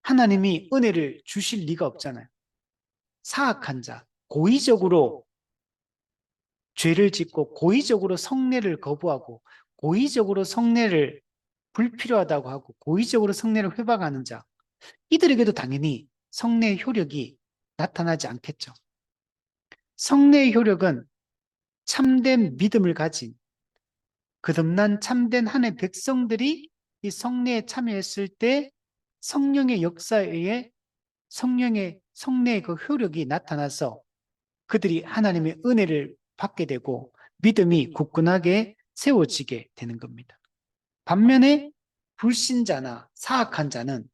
하나님이 은혜를 주실 리가 없잖아요. 사악한 자, 고의적으로 죄를 짓고 고의적으로 성례를 거부하고 고의적으로 성례를 불필요하다고 하고 고의적으로 성례를 회방하는 자, 이들에게도 당연히 성례의 효력이 나타나지 않겠죠. 성례의 효력은 참된 믿음을 가진 거듭난 참된 하나님의 백성들이 이 성례에 참여했을 때 성령의 역사에 의해 성례의 그 효력이 나타나서 그들이 하나님의 은혜를 받게 되고 믿음이 굳건하게 세워지게 되는 겁니다. 반면에 불신자나 사악한 자는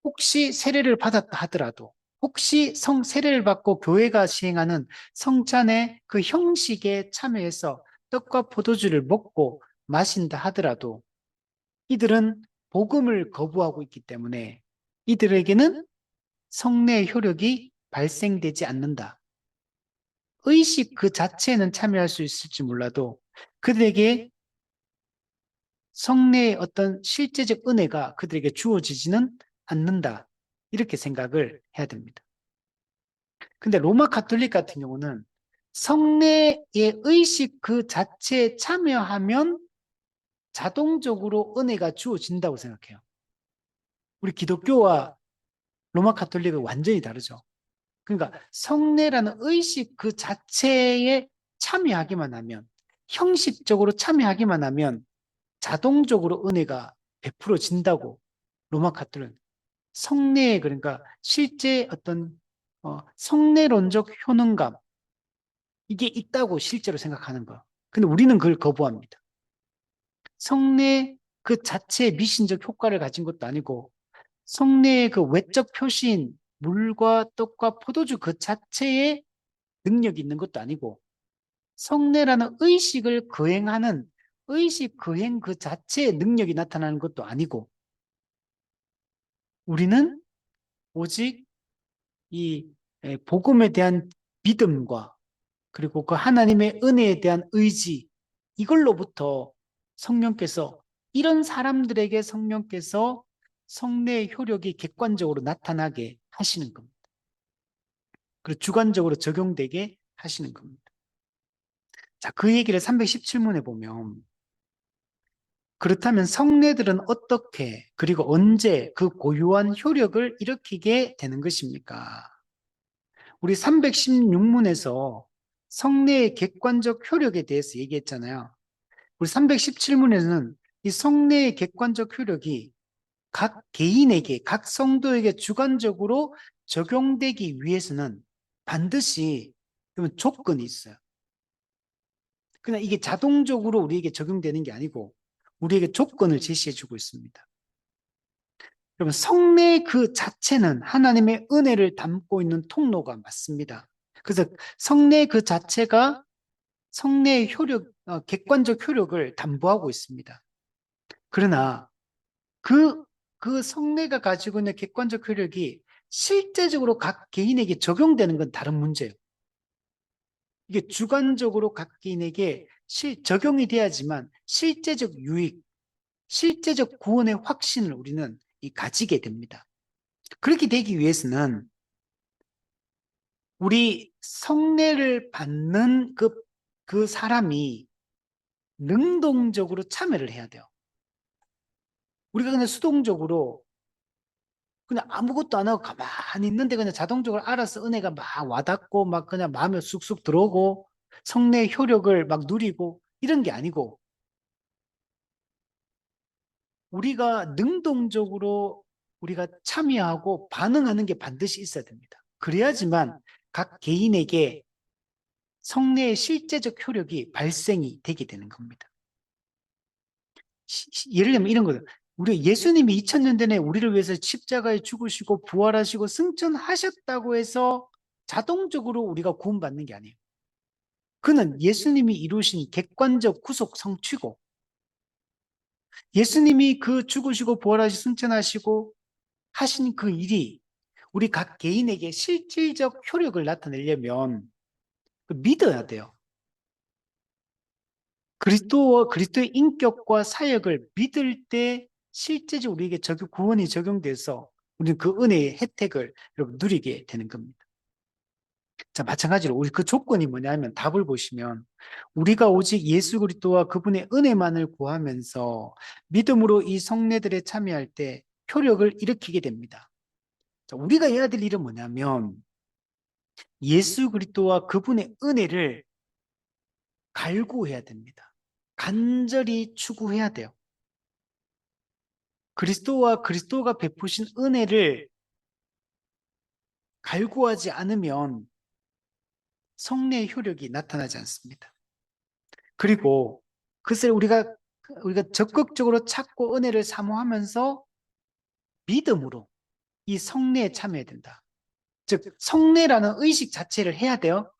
혹시 세례를 받았다 하더라도, 혹시 세례를 받고 교회가 시행하는 성찬의 그 형식에 참여해서 떡과 포도주를 먹고 마신다 하더라도 이들은 복음을 거부하고 있기 때문에 이들에게는 성례의 효력이 발생되지 않는다. 의식 그 자체는 참여할 수 있을지 몰라도 그들에게 성례의 어떤 실제적 은혜가 그들에게 주어지지는 않는다. 이렇게 생각을 해야 됩니다. 근데 로마 가톨릭 같은 경우는 성례의 의식 그 자체에 참여하면 자동적으로 은혜가 주어진다고 생각해요. 우리 기독교와 로마 가톨릭은 완전히 다르죠. 그러니까 성례라는 의식 그 자체에 참여하기만 하면, 형식적으로 참여하기만 하면 자동적으로 은혜가 베풀어진다고 로마 가톨릭은 성례, 그러니까 실제 어떤 성례론적 효능감, 이게 있다고 실제로 생각하는 거예요. 근데 우리는 그걸 거부합니다. 성례 그 자체의 미신적 효과를 가진 것도 아니고 성례의 그 외적 표시인 물과 떡과 포도주 그 자체의 능력이 있는 것도 아니고 성례라는 의식을 거행하는 의식 거행 그 자체의 능력이 나타나는 것도 아니고 우리는 오직 이 복음에 대한 믿음과 그리고 그 하나님의 은혜에 대한 의지, 이걸로부터 성령께서 이런 사람들에게 성령께서 성례의 효력이 객관적으로 나타나게 하시는 겁니다. 그리고 주관적으로 적용되게 하시는 겁니다. 자, 그 얘기를 317문에 보면 그렇다면 성례들은 어떻게 그리고 언제 그 고유한 효력을 일으키게 되는 것입니까? 우리 316문에서 성례의 객관적 효력에 대해서 얘기했잖아요. 우리 317문에는 이 성례의 객관적 효력이 각 개인에게, 각 성도에게 주관적으로 적용되기 위해서는 반드시 조건이 있어요. 그냥 이게 자동적으로 우리에게 적용되는 게 아니고 우리에게 조건을 제시해 주고 있습니다. 여러분, 성례 그 자체는 하나님의 은혜를 담고 있는 통로가 맞습니다. 그래서 성례 그 자체가 성례의 효력, 객관적 효력을 담보하고 있습니다. 그러나 그 성례가 가지고 있는 객관적 효력이 실제적으로 각 개인에게 적용되는 건 다른 문제예요. 이게 주관적으로 각 개인에게 적용이 돼야지만 실제적 유익, 실제적 구원의 확신을 우리는 가지게 됩니다. 그렇게 되기 위해서는 우리 성례를 받는 그 사람이 능동적으로 참여를 해야 돼요. 우리가 그냥 수동적으로 그냥 아무것도 안 하고 가만히 있는데 그냥 자동적으로 알아서 은혜가 막 와닿고 막 그냥 마음에 쑥쑥 들어오고 성례의 효력을 막 누리고 이런 게 아니고 우리가 능동적으로 우리가 참여하고 반응하는 게 반드시 있어야 됩니다. 그래야지만 각 개인에게 성례의 실제적 효력이 발생이 되게 되는 겁니다. 예를 들면 이런 거예요. 우리 예수님이 2000년 전에 우리를 위해서 십자가에 죽으시고 부활하시고 승천하셨다고 해서 자동적으로 우리가 구원받는 게 아니에요. 그는 예수님이 이루신 객관적 구속 성취고 예수님이 그 죽으시고 부활하시고 승천하시고 하신 그 일이 우리 각 개인에게 실질적 효력을 나타내려면 믿어야 돼요. 그리스도의 인격과 사역을 믿을 때 실제적으로 우리에게 구원이 적용돼서 우리는 그 은혜의 혜택을 여러분 누리게 되는 겁니다. 자, 마찬가지로 우리 그 조건이 뭐냐면 답을 보시면 우리가 오직 예수 그리스도와 그분의 은혜만을 구하면서 믿음으로 이 성례들에 참여할 때 효력을 일으키게 됩니다. 자, 우리가 해야 될 일은 뭐냐면 예수 그리스도와 그분의 은혜를 갈구해야 됩니다. 간절히 추구해야 돼요. 그리스도와 그리스도가 베푸신 은혜를 갈구하지 않으면 성례의 효력이 나타나지 않습니다. 그리고 그것을 우리가 적극적으로 찾고 은혜를 사모하면서 믿음으로 이 성례에 참여해야 된다. 즉 성례라는 의식 자체를 해야 돼요.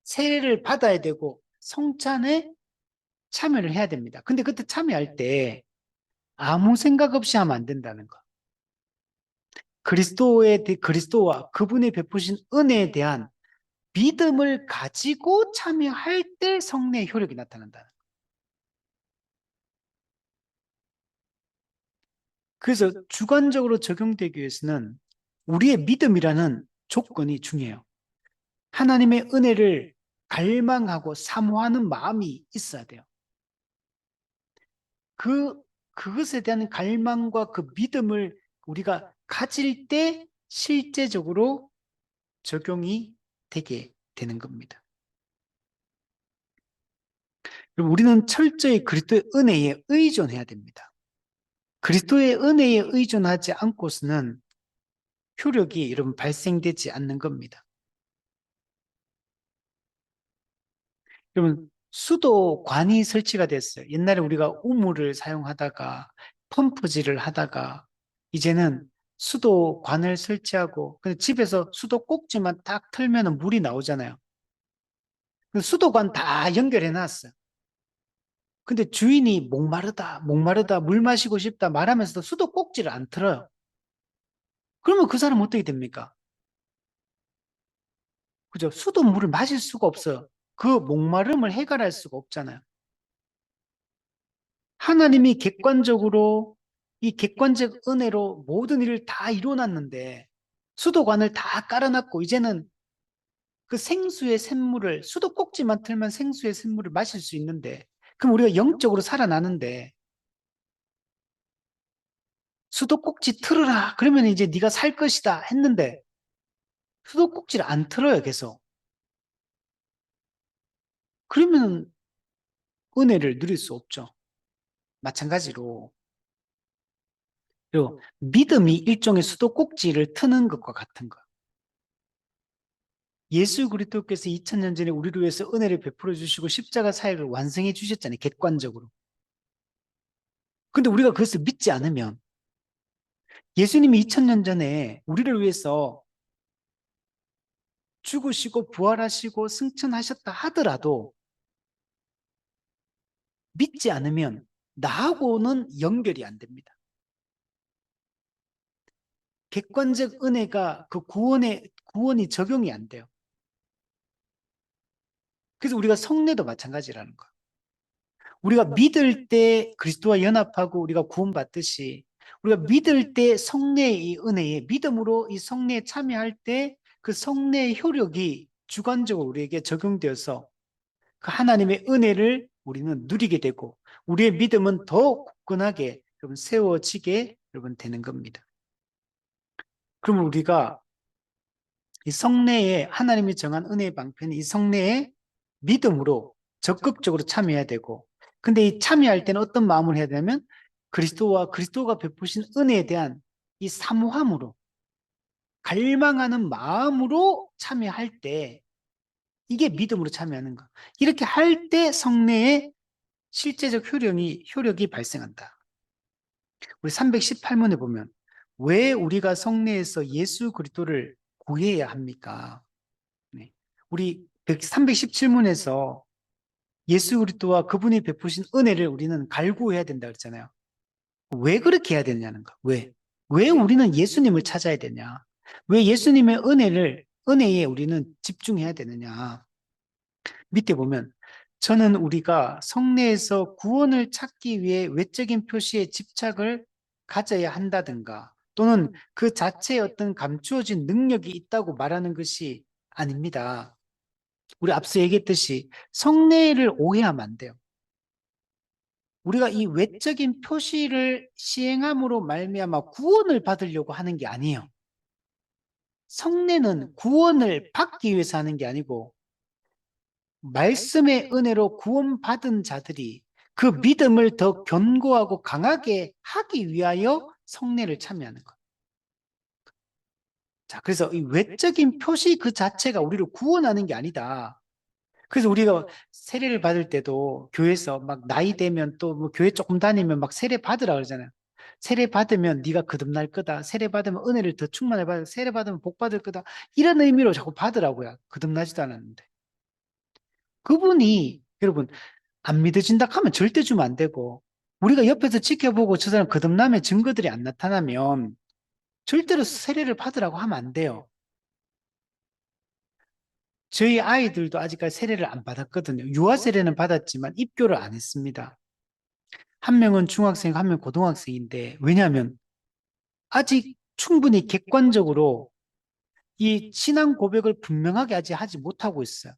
세례를 받아야 되고 성찬에 참여를 해야 됩니다. 근데 그때 참여할 때 아무 생각 없이 하면 안 된다는 거. 그리스도와 그분이 베푸신 은혜에 대한 믿음을 가지고 참여할 때 성례의 효력이 나타난다. 그래서 주관적으로 적용되기 위해서는 우리의 믿음이라는 조건이 중요해요. 하나님의 은혜를 갈망하고 사모하는 마음이 있어야 돼요. 그것에 대한 갈망과 그 믿음을 우리가 가질 때 실제적으로 적용이 되게 되는 겁니다. 우리는 철저히 그리스도의 은혜에 의존해야 됩니다. 그리스도의 은혜에 의존하지 않고서는 효력이 여러분 발생되지 않는 겁니다. 여러분 수도관이 설치가 됐어요. 옛날에 우리가 우물을 사용하다가 펌프질을 하다가 이제는 수도관을 설치하고 근데 집에서 수도 꼭지만 딱 틀면 물이 나오잖아요. 수도관 다 연결해 놨어요. 근데 주인이 목마르다, 목마르다, 물 마시고 싶다 말하면서도 수도 꼭지를 안 틀어요. 그러면 그 사람 어떻게 됩니까? 그죠? 수돗물을 마실 수가 없어요. 그 목마름을 해결할 수가 없잖아요. 하나님이 객관적으로 이 객관적 은혜로 모든 일을 다 이뤄놨는데 수도관을 다 깔아놨고 이제는 그 생수의 샘물을 수도꼭지만 틀면 생수의 샘물을 마실 수 있는데 그럼 우리가 영적으로 살아나는데 수도꼭지 틀어라 그러면 이제 네가 살 것이다 했는데 수도꼭지를 안 틀어요 계속. 그러면 은혜를 누릴 수 없죠. 마찬가지로 그리고 믿음이 일종의 수도꼭지를 트는 것과 같은 거. 예수 그리스도께서 2000년 전에 우리를 위해서 은혜를 베풀어 주시고 십자가 사역을 완성해 주셨잖아요. 객관적으로. 근데 우리가 그것을 믿지 않으면 예수님이 2000년 전에 우리를 위해서 죽으시고 부활하시고 승천하셨다 하더라도 믿지 않으면 나하고는 연결이 안 됩니다. 객관적 은혜가 그 구원이 적용이 안 돼요. 그래서 우리가 성례도 마찬가지라는 거. 우리가 믿을 때 그리스도와 연합하고 우리가 구원받듯이 우리가 믿을 때 성례의 이 은혜에 믿음으로 이 성례에 참여할 때 그 성례의 효력이 주관적으로 우리에게 적용되어서 그 하나님의 은혜를 우리는 누리게 되고 우리의 믿음은 더 굳건하게 여러분 세워지게 여러분 되는 겁니다. 그러면 우리가 이 성례에 하나님이 정한 은혜의 방편이 이 성례에 믿음으로 적극적으로 참여해야 되고 근데 이 참여할 때는 어떤 마음을 해야 되냐면 그리스도가 베푸신 은혜에 대한 이 사모함으로 갈망하는 마음으로 참여할 때 이게 믿음으로 참여하는 거. 이렇게 할 때 성례에 실제적 효력이 발생한다. 우리 318문에 보면 왜 우리가 성례에서 예수 그리스도를 구해야 합니까? 우리 317문에서 예수 그리스도와 그분이 베푸신 은혜를 우리는 갈구해야 된다 그랬잖아요. 왜 그렇게 해야 되냐는 거. 왜? 왜 우리는 예수님을 찾아야 되냐? 왜 예수님의 은혜에 우리는 집중해야 되느냐? 밑에 보면, 저는 우리가 성례에서 구원을 찾기 위해 외적인 표시에 집착을 가져야 한다든가, 또는 그 자체에 어떤 감추어진 능력이 있다고 말하는 것이 아닙니다. 우리 앞서 얘기했듯이 성례를 오해하면 안 돼요. 우리가 이 외적인 표시를 시행함으로 말미암아 구원을 받으려고 하는 게 아니에요. 성례는 구원을 받기 위해서 하는 게 아니고 말씀의 은혜로 구원받은 자들이 그 믿음을 더 견고하고 강하게 하기 위하여 성례를 참여하는 거예요. 자, 그래서 이 외적인 표시 그 자체가 우리를 구원하는 게 아니다. 그래서 우리가 세례를 받을 때도 교회에서 막 나이 되면 또 뭐 교회 조금 다니면 막 세례 받으라 그러잖아요. 세례 받으면 네가 거듭날 거다. 세례 받으면 은혜를 더 충만히 받아. 세례 받으면 복 받을 거다. 이런 의미로 자꾸 받으라고요. 거듭나지도 않았는데. 그분이 여러분 안 믿어진다 하면 절대 주면 안 되고 우리가 옆에서 지켜보고 저 사람 거듭남의 증거들이 안 나타나면 절대로 세례를 받으라고 하면 안 돼요. 저희 아이들도 아직까지 세례를 안 받았거든요. 유아 세례는 받았지만 입교를 안 했습니다. 한 명은 중학생, 한 명은 고등학생인데 왜냐하면 아직 충분히 객관적으로 이 신앙 고백을 분명하게 아직 하지 못하고 있어요.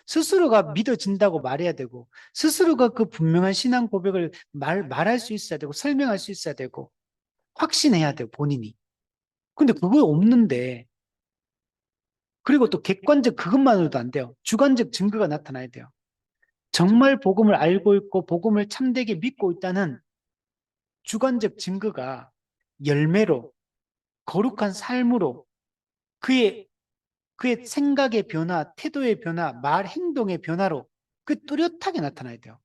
스스로가 믿어진다고 말해야 되고 스스로가 그 분명한 신앙 고백을 말할 수 있어야 되고 설명할 수 있어야 되고 확신해야 돼요, 본인이. 근데 그거 없는데 그리고 또 객관적 그것만으로도 안 돼요. 주관적 증거가 나타나야 돼요. 정말 복음을 알고 있고 복음을 참되게 믿고 있다는 주관적 증거가 열매로 거룩한 삶으로 그의 생각의 변화, 태도의 변화, 말 행동의 변화로 그 뚜렷하게 나타나야 돼요.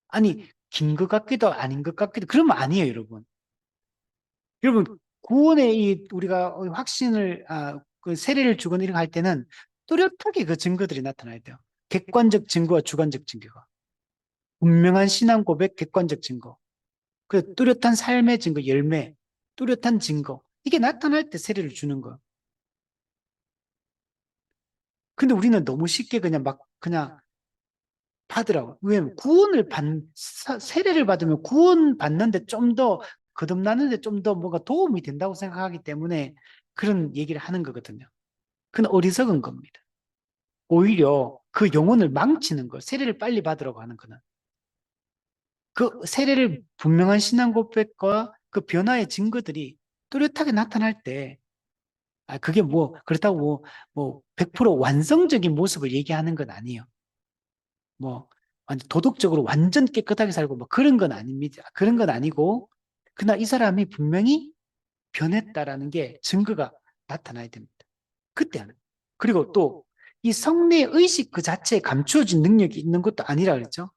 아니 긴 것 같기도 아닌 것 같기도 그러면 아니에요, 여러분. 여러분 구원의 이 우리가 확신을 그 세례를 주거나 이런 거 할 때는 뚜렷하게 그 증거들이 나타나야 돼요. 객관적 증거와 주관적 증거가 분명한 신앙 고백, 객관적 증거. 그 뚜렷한 삶의 증거, 열매, 뚜렷한 증거. 이게 나타날 때 세례를 주는 거예요. 근데 우리는 너무 쉽게 그냥 막 그냥 받으라고. 왜냐면 세례를 받으면 구원 받는데 좀 더 거듭나는데 좀 더 뭔가 도움이 된다고 생각하기 때문에 그런 얘기를 하는 거거든요. 그건 어리석은 겁니다. 오히려 그 영혼을 망치는 거, 세례를 빨리 받으라고 하는 거는. 그 세례를 분명한 신앙 고백과 그 변화의 증거들이 뚜렷하게 나타날 때 그게 뭐, 그렇다고 뭐 100% 완성적인 모습을 얘기하는 건 아니에요. 뭐, 도덕적으로 완전 깨끗하게 살고 뭐 그런 건 아닙니다. 그런 건 아니고, 그러나 이 사람이 분명히 변했다라는 게 증거가 나타나야 됩니다. 그때 하는. 그리고 또, 이 성례 의식 그 자체에 감추어진 능력이 있는 것도 아니라 그랬죠.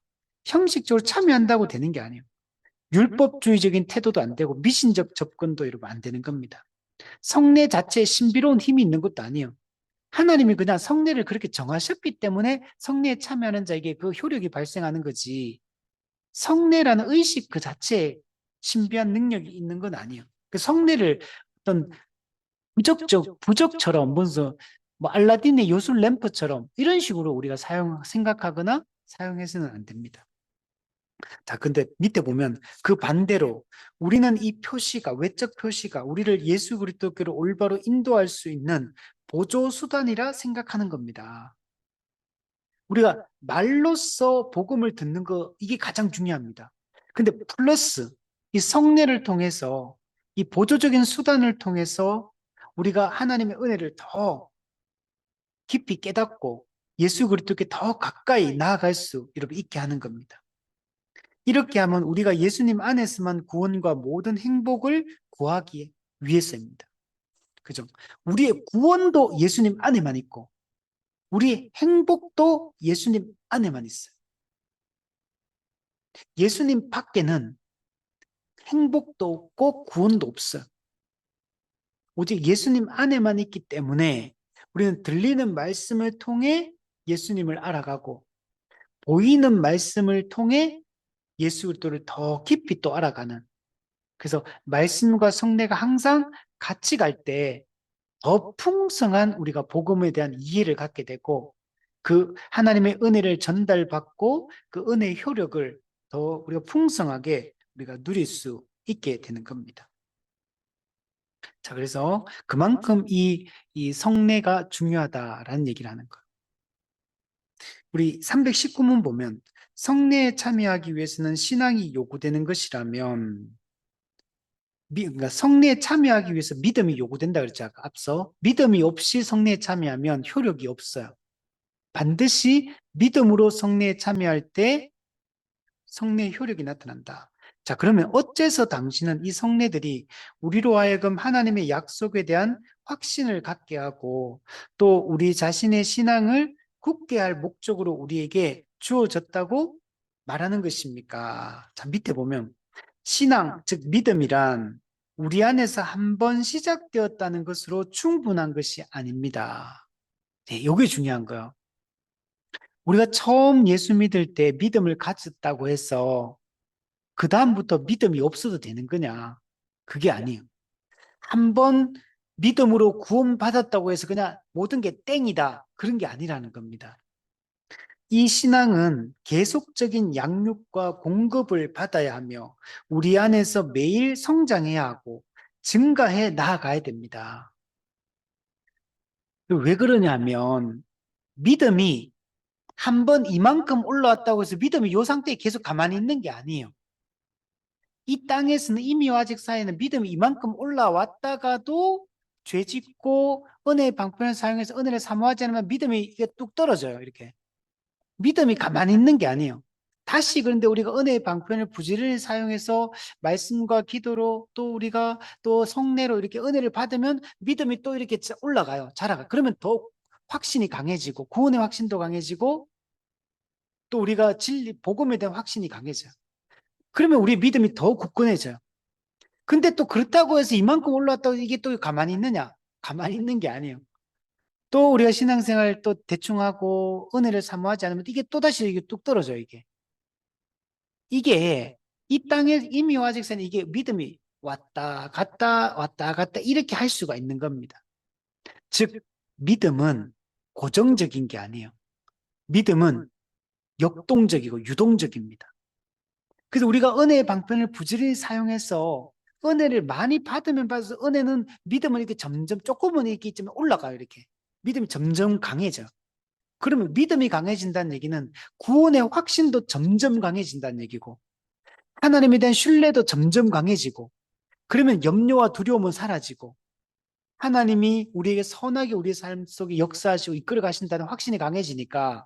형식적으로 참여한다고 되는 게 아니에요. 율법주의적인 태도도 안 되고, 미신적 접근도 이러면 안 되는 겁니다. 성례 자체에 신비로운 힘이 있는 것도 아니에요. 하나님이 그냥 성례를 그렇게 정하셨기 때문에 성례에 참여하는 자에게 그 효력이 발생하는 거지. 성례라는 의식 그 자체에 신비한 능력이 있는 건 아니에요. 그 성례를 어떤 부적처럼 무슨 뭐 알라딘의 요술 램프처럼 이런 식으로 우리가 생각하거나 사용해서는 안 됩니다. 자, 근데 밑에 보면 그 반대로 우리는 이 표시가, 외적 표시가 우리를 예수 그리스도께로 올바로 인도할 수 있는 보조 수단이라 생각하는 겁니다. 우리가 말로써 복음을 듣는 거, 이게 가장 중요합니다. 근데 플러스 이 성례를 통해서 이 보조적인 수단을 통해서 우리가 하나님의 은혜를 더 깊이 깨닫고 예수 그리스도께 더 가까이 나아갈 수 있게 하는 겁니다. 이렇게 하면 우리가 예수님 안에서만 구원과 모든 행복을 구하기 위해서입니다. 그죠? 우리의 구원도 예수님 안에만 있고, 우리의 행복도 예수님 안에만 있어요. 예수님 밖에는 행복도 없고 구원도 없어요. 오직 예수님 안에만 있기 때문에 우리는 들리는 말씀을 통해 예수님을 알아가고 보이는 말씀을 통해 예수 그리스도를 더 깊이 또 알아가는, 그래서 말씀과 성례가 항상 같이 갈 때 더 풍성한 우리가 복음에 대한 이해를 갖게 되고 그 하나님의 은혜를 전달받고 그 은혜의 효력을 더 우리가 풍성하게 우리가 누릴 수 있게 되는 겁니다. 자, 그래서 그만큼 이 성례가 중요하다라는 얘기를 하는 거예요. 우리 319문 보면 성례에 참여하기 위해서는 신앙이 요구되는 것이라면, 그러니까 성례에 참여하기 위해서 믿음이 요구된다 그랬죠. 앞서 믿음이 없이 성례에 참여하면 효력이 없어요. 반드시 믿음으로 성례에 참여할 때 성례의 효력이 나타난다. 자, 그러면 어째서 당신은 이 성례들이 우리로 하여금 하나님의 약속에 대한 확신을 갖게 하고 또 우리 자신의 신앙을 굳게 할 목적으로 우리에게 주어졌다고 말하는 것입니까? 자, 밑에 보면 신앙, 즉 믿음이란 우리 안에서 한 번 시작되었다는 것으로 충분한 것이 아닙니다. 네, 이게 중요한 거예요. 우리가 처음 예수 믿을 때 믿음을 가졌다고 해서 그 다음부터 믿음이 없어도 되는 거냐? 그게 아니에요. 한 번 믿음으로 구원받았다고 해서 그냥 모든 게 땡이다. 그런 게 아니라는 겁니다. 이 신앙은 계속적인 양육과 공급을 받아야 하며 우리 안에서 매일 성장해야 하고 증가해 나아가야 됩니다. 왜 그러냐면 믿음이 한 번 이만큼 올라왔다고 해서 믿음이 이 상태에 계속 가만히 있는 게 아니에요. 이 땅에서는 이미와 아직 사이에는 믿음이 이만큼 올라왔다가도 죄 짓고 은혜의 방편을 사용해서 은혜를 사모하지 않으면 믿음이 이게 뚝 떨어져요. 이렇게. 믿음이 가만히 있는 게 아니에요. 다시 그런데 우리가 은혜의 방편을 부지런히 사용해서 말씀과 기도로 또 우리가 또 성례로 이렇게 은혜를 받으면 믿음이 또 이렇게 올라가요. 자라가. 그러면 더욱 확신이 강해지고 구원의 확신도 강해지고 또 우리가 진리, 복음에 대한 확신이 강해져요. 그러면 우리 믿음이 더 굳건해져요. 근데 또 그렇다고 해서 이만큼 올라왔다고 이게 또 가만히 있느냐? 가만히 있는 게 아니에요. 또 우리가 신앙생활 또 대충 하고 은혜를 사모하지 않으면 이게 또다시 이게 뚝 떨어져요, 이게. 이게 이 땅에 이미 와직선 이게 믿음이 왔다 갔다 이렇게 할 수가 있는 겁니다. 즉, 믿음은 고정적인 게 아니에요. 믿음은 역동적이고 유동적입니다. 그래서 우리가 은혜의 방편을 부지런히 사용해서 은혜를 많이 받으면 받아서 은혜는 믿음은 이렇게 점점 조금은 이렇게 있지만 올라가요. 이렇게 믿음이 점점 강해져. 그러면 믿음이 강해진다는 얘기는 구원의 확신도 점점 강해진다는 얘기고 하나님에 대한 신뢰도 점점 강해지고 그러면 염려와 두려움은 사라지고 하나님이 우리에게 선하게 우리의 삶 속에 역사하시고 이끌어 가신다는 확신이 강해지니까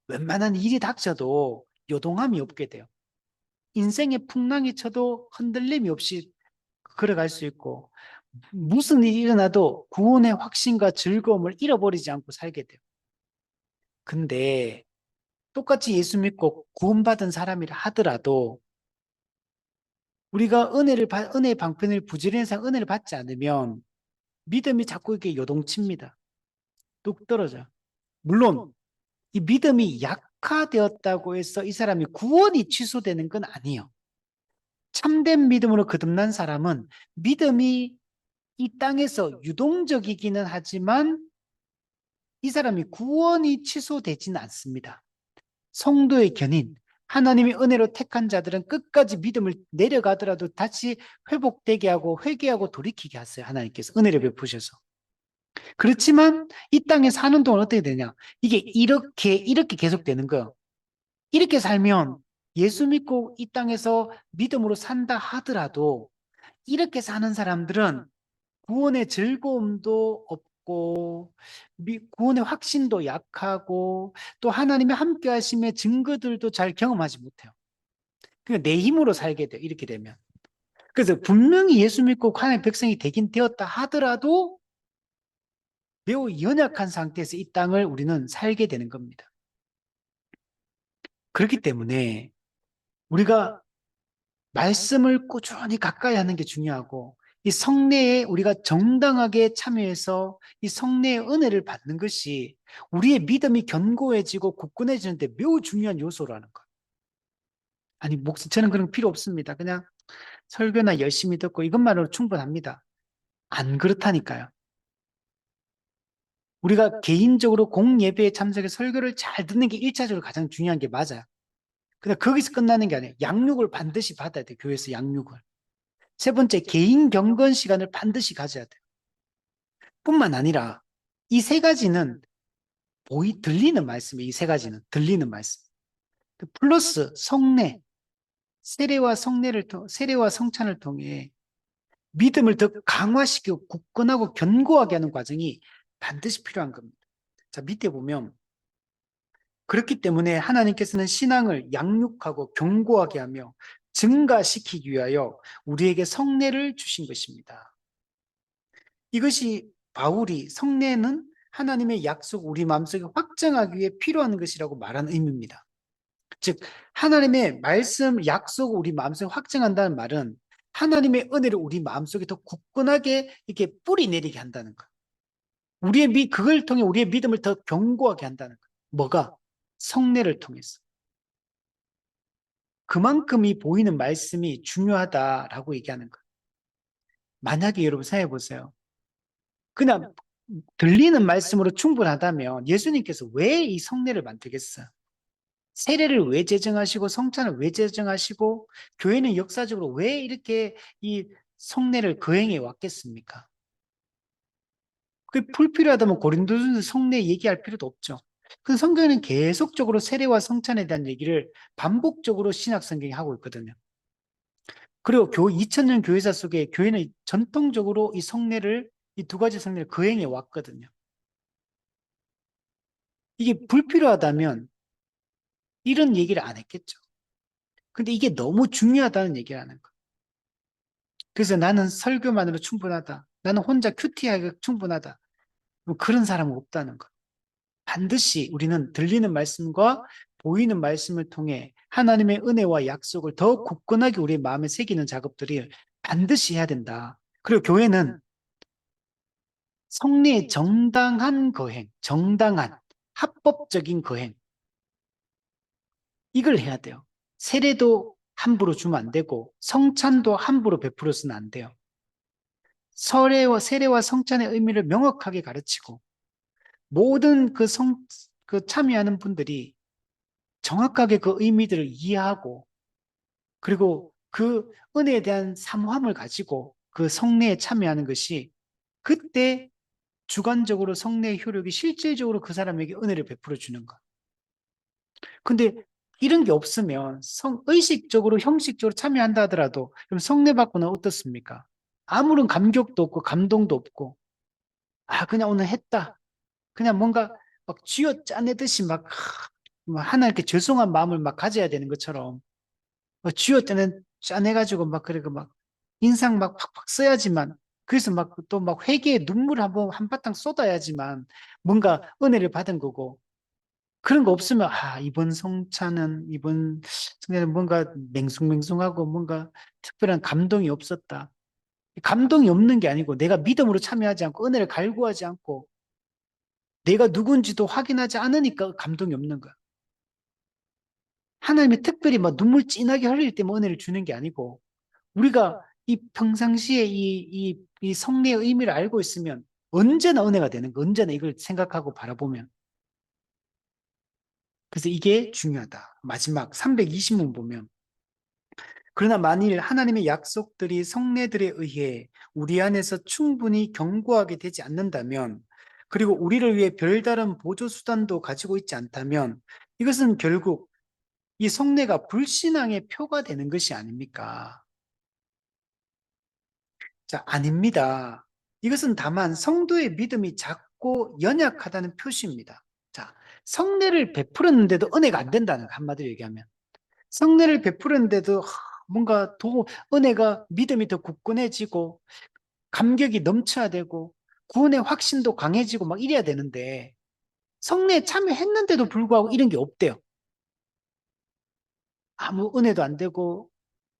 웬만한 일이 닥쳐도 요동함이 없게 돼요. 인생의 풍랑이 쳐도 흔들림이 없이 걸어갈 수 있고 무슨 일이 일어나도 구원의 확신과 즐거움을 잃어버리지 않고 살게 돼요. 근데 똑같이 예수 믿고 구원받은 사람이라 하더라도 우리가 은혜의 방편을 부지런히 해서 은혜를 받지 않으면 믿음이 자꾸 이렇게 요동칩니다. 뚝 떨어져. 물론 이 믿음이 약화되었다고 해서 이 사람이 구원이 취소되는 건 아니에요. 참된 믿음으로 거듭난 사람은 믿음이 이 땅에서 유동적이기는 하지만 이 사람이 구원이 취소되지는 않습니다. 성도의 견인, 하나님의 은혜로 택한 자들은 끝까지 믿음을 내려가더라도 다시 회복되게 하고 회개하고 돌이키게 하세요. 하나님께서 은혜를 베푸셔서. 그렇지만 이 땅에 사는 동안 어떻게 되냐? 이게 이렇게 계속되는 거예요. 이렇게 살면 예수 믿고 이 땅에서 믿음으로 산다 하더라도 이렇게 사는 사람들은 구원의 즐거움도 없고 구원의 확신도 약하고 또 하나님의 함께 하심의 증거들도 잘 경험하지 못해요. 그러니까 내 힘으로 살게 돼요. 이렇게 되면. 그래서 분명히 예수 믿고 하나님의 백성이 되긴 되었다 하더라도 매우 연약한 상태에서 이 땅을 우리는 살게 되는 겁니다. 그렇기 때문에 우리가 말씀을 꾸준히 가까이 하는 게 중요하고 이 성례에 우리가 정당하게 참여해서 이 성례의 은혜를 받는 것이 우리의 믿음이 견고해지고 굳건해지는데 매우 중요한 요소라는 거예요. 아니, 저는 그런 거 필요 없습니다. 그냥 설교나 열심히 듣고 이것만으로 충분합니다. 안 그렇다니까요. 우리가 개인적으로 공예배에 참석해 설교를 잘 듣는 게 1차적으로 가장 중요한 게 맞아요. 근데 거기서 끝나는 게 아니에요. 양육을 반드시 받아야 돼요. 교회에서 양육을. 세 번째, 개인 경건 시간을 반드시 가져야 돼요. 뿐만 아니라 이 세 가지는 들리는 말씀이에요. 이 세 가지는 들리는 말씀. 플러스 성례, 세례와 성찬을 통해 믿음을 더 강화시키고 굳건하고 견고하게 하는 과정이 반드시 필요한 겁니다. 자, 밑에 보면 그렇기 때문에 하나님께서는 신앙을 양육하고 견고하게 하며 증가시키기 위하여 우리에게 성례를 주신 것입니다. 이것이 바울이 성례는 하나님의 약속 우리 마음속에 확정하기 위해 필요한 것이라고 말한 의미입니다. 즉 하나님의 말씀, 약속을 우리 마음속에 확정한다는 말은 하나님의 은혜를 우리 마음속에 더 굳건하게 이렇게 뿌리 내리게 한다는 것. 그걸 통해 우리의 믿음을 더 견고하게 한다는 것. 뭐가? 성례를 통해서. 그만큼 이 보이는 말씀이 중요하다라고 얘기하는 것. 만약에 여러분 생각해 보세요. 그냥 들리는 말씀으로 충분하다면 예수님께서 왜 이 성례를 만들겠어요? 세례를 왜 제정하시고 성찬을 왜 제정하시고 교회는 역사적으로 왜 이렇게 이 성례를 거행해 왔겠습니까? 그게 불필요하다면 고린도전서 성례 얘기할 필요도 없죠. 그 성경에는 계속적으로 세례와 성찬에 대한 얘기를 반복적으로 신약 성경이 하고 있거든요. 그리고 2000년 교회사 속에 교회는 전통적으로 이 두 가지 성례를 거행해 왔거든요. 이게 불필요하다면 이런 얘기를 안 했겠죠. 근데 이게 너무 중요하다는 얘기를 하는 거예요. 그래서 나는 설교만으로 충분하다. 나는 혼자 큐티하게 충분하다. 뭐 그런 사람은 없다는 거. 반드시 우리는 들리는 말씀과 보이는 말씀을 통해 하나님의 은혜와 약속을 더 굳건하게 우리의 마음에 새기는 작업들이 반드시 해야 된다. 그리고 교회는 성례의 정당한 거행, 정당한 합법적인 거행, 이걸 해야 돼요. 세례도 함부로 주면 안 되고 성찬도 함부로 베풀어서는 안 돼요. 세례와 성찬의 의미를 명확하게 가르치고 모든 그 참여하는 분들이 정확하게 그 의미들을 이해하고 그리고 그 은혜에 대한 사모함을 가지고 그 성례에 참여하는 것이 그때 주관적으로 성례의 효력이 실질적으로 그 사람에게 은혜를 베풀어 주는 것. 근데 이런 게 없으면 의식적으로 형식적으로 참여한다 하더라도 그럼 성례 받고는 어떻습니까? 아무런 감격도 없고 감동도 없고 그냥 오늘 했다. 그냥 뭔가 막 쥐어 짜내듯이 막 하나님께 죄송한 마음을 막 가져야 되는 것처럼 쥐어 짜내가지고 막 그리고 막 인상 막 팍팍 써야지만 그래서 막 또 막 회개의 눈물 한바탕 쏟아야지만 뭔가 은혜를 받은 거고 그런 거 없으면 이번 성찬은 뭔가 맹숭맹숭하고 뭔가 특별한 감동이 없었다. 감동이 없는 게 아니고 내가 믿음으로 참여하지 않고 은혜를 갈구하지 않고 내가 누군지도 확인하지 않으니까 감동이 없는 거야. 하나님이 특별히 막 눈물 진하게 흘릴 때만 은혜를 주는 게 아니고 우리가 이 평상시에 이 성례의 의미를 알고 있으면 언제나 은혜가 되는 거, 언제나 이걸 생각하고 바라보면. 그래서 이게 중요하다. 마지막 320문 보면 그러나 만일 하나님의 약속들이 성례들에 의해 우리 안에서 충분히 견고하게 되지 않는다면 그리고 우리를 위해 별다른 보조 수단도 가지고 있지 않다면 이것은 결국 이 성례가 불신앙의 표가 되는 것이 아닙니까? 자, 아닙니다. 이것은 다만 성도의 믿음이 작고 연약하다는 표시입니다. 자, 성례를 베풀었는데도 은혜가 안 된다는 거, 한마디로 얘기하면. 성례를 베풀었는데도 뭔가 은혜가 믿음이 더 굳건해지고 감격이 넘쳐야 되고 구원의 확신도 강해지고 막 이래야 되는데 성례에 참여했는데도 불구하고 이런 게 없대요. 아무 은혜도 안 되고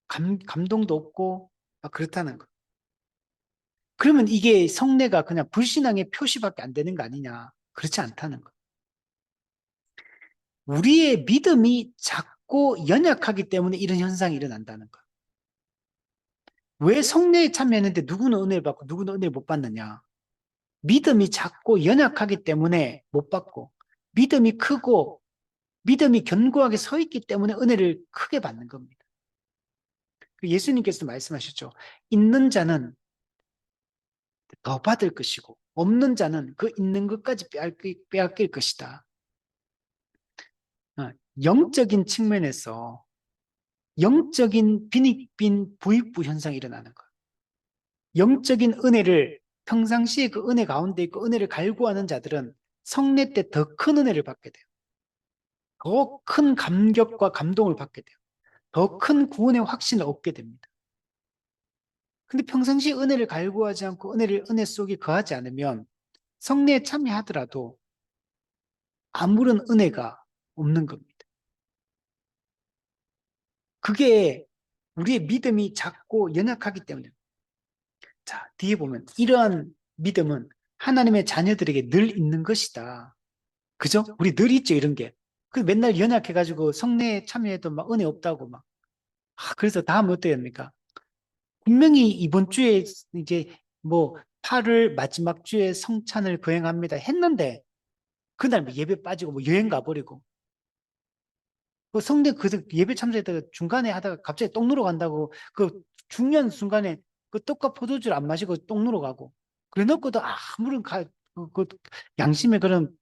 감동도 없고 막 그렇다는 거. 그러면 이게 성례가 그냥 불신앙의 표시밖에 안 되는 거 아니냐? 그렇지 않다는 거. 우리의 믿음이 작고 연약하기 때문에 이런 현상이 일어난다는 거. 왜 성례에 참여했는데 누구는 은혜를 받고 누구는 은혜를 못 받느냐? 믿음이 작고 연약하기 때문에 못 받고, 믿음이 크고 믿음이 견고하게 서 있기 때문에 은혜를 크게 받는 겁니다. 예수님께서도 말씀하셨죠. 있는 자는 더 받을 것이고 없는 자는 그 있는 것까지 빼앗길 것이다. 영적인 측면에서 영적인 빈익빈 부익부 현상이 일어나는 거예요. 영적인 은혜를 평상시에 그 은혜 가운데 있고 은혜를 갈구하는 자들은 성례 때 더 큰 은혜를 받게 돼요. 더 큰 감격과 감동을 받게 돼요. 더 큰 구원의 확신을 얻게 됩니다. 근데 평상시 은혜를 갈구하지 않고 은혜 속에 거하지 않으면 성례에 참여하더라도 아무런 은혜가 없는 겁니다. 그게 우리의 믿음이 작고 연약하기 때문에. 자, 뒤에 보면 이러한 믿음은 하나님의 자녀들에게 늘 있는 것이다. 그죠? 우리 늘 있죠, 이런 게. 그 맨날 연약해가지고 성례에 참여해도 막 은혜 없다고 막. 그래서 다음 어떻게 합니까? 분명히 이번 주에 이제 뭐 8월 마지막 주에 성찬을 거행합니다 했는데 그날 뭐 예배 빠지고 뭐 여행 가버리고 그 성대 그 예배 참석했다가 중간에 하다가 갑자기 똥 누러 간다고 그 중요한 순간에 그 떡과 포도주를 안 마시고 똥 누러 가고 그래 놓고도 아무런 그 양심의 그런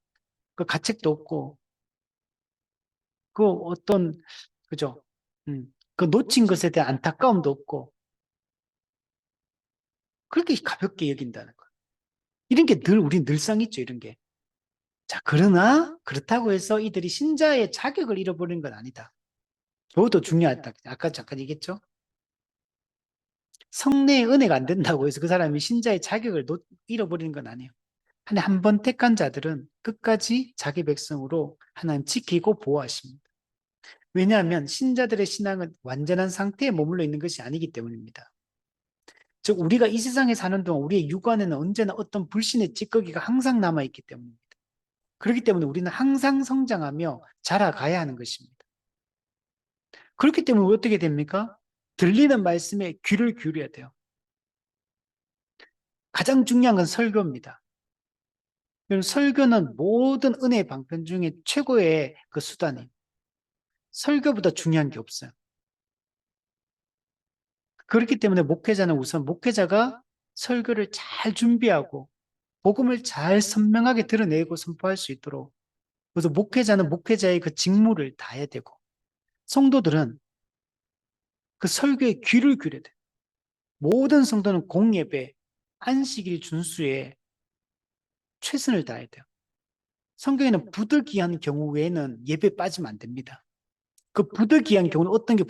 그 가책도 없고 그 어떤 그죠? 그 놓친 것에 대한 안타까움도 없고 그렇게 가볍게 여긴다는 거. 이런 게 늘 우리 늘상 있죠, 이런 게. 자, 그러나 그렇다고 해서 이들이 신자의 자격을 잃어버린 건 아니다. 그것도 중요하다. 아까 잠깐 얘기했죠? 성례의 은혜가 안 된다고 해서 그 사람이 신자의 자격을 잃어버리는 건 아니에요. 한 번 택한 자들은 끝까지 자기 백성으로 하나님 지키고 보호하십니다. 왜냐하면 신자들의 신앙은 완전한 상태에 머물러 있는 것이 아니기 때문입니다. 즉 우리가 이 세상에 사는 동안 우리의 육안에는 언제나 어떤 불신의 찌꺼기가 항상 남아있기 때문입니다. 그렇기 때문에 우리는 항상 성장하며 자라가야 하는 것입니다. 그렇기 때문에 어떻게 됩니까? 들리는 말씀에 귀를 기울여야 돼요. 가장 중요한 건 설교입니다. 설교는 모든 은혜의 방편 중에 최고의 그 수단이에요. 설교보다 중요한 게 없어요. 그렇기 때문에 목회자는 우선 목회자가 설교를 잘 준비하고 복음을 잘 선명하게 드러내고 선포할 수 있도록 그래서 목회자는 목회자의 그 직무를 다해야 되고 성도들은 그 설교에 귀를 기울여야 돼요. 모든 성도는 공예배, 안식일 준수에 최선을 다해야 돼요. 성경에는 부득이한 경우 외에는 예배 빠지면 안 됩니다. 그 부득이한 경우는 어떤 게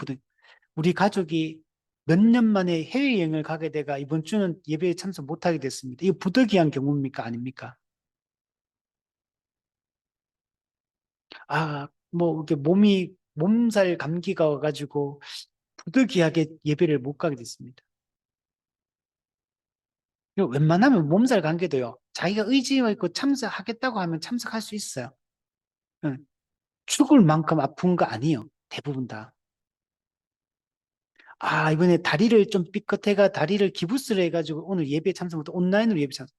우리 가족이 몇 년 만에 해외여행을 가게 돼가 이번 주는 예배에 참석 못하게 됐습니다. 이거 부득이한 경우입니까? 아닙니까? 뭐, 이렇게 몸살 감기가 와가지고 부득이하게 예배를 못 가게 됐습니다. 이거 웬만하면 몸살 감기도요, 자기가 의지가 있고 참석하겠다고 하면 참석할 수 있어요. 응. 죽을 만큼 아픈 거 아니에요. 대부분 다. 이번에 다리를 좀 삐끗해가 다리를 기부스를 해가지고 오늘 예배 참석 못 온라인으로 예배 참석.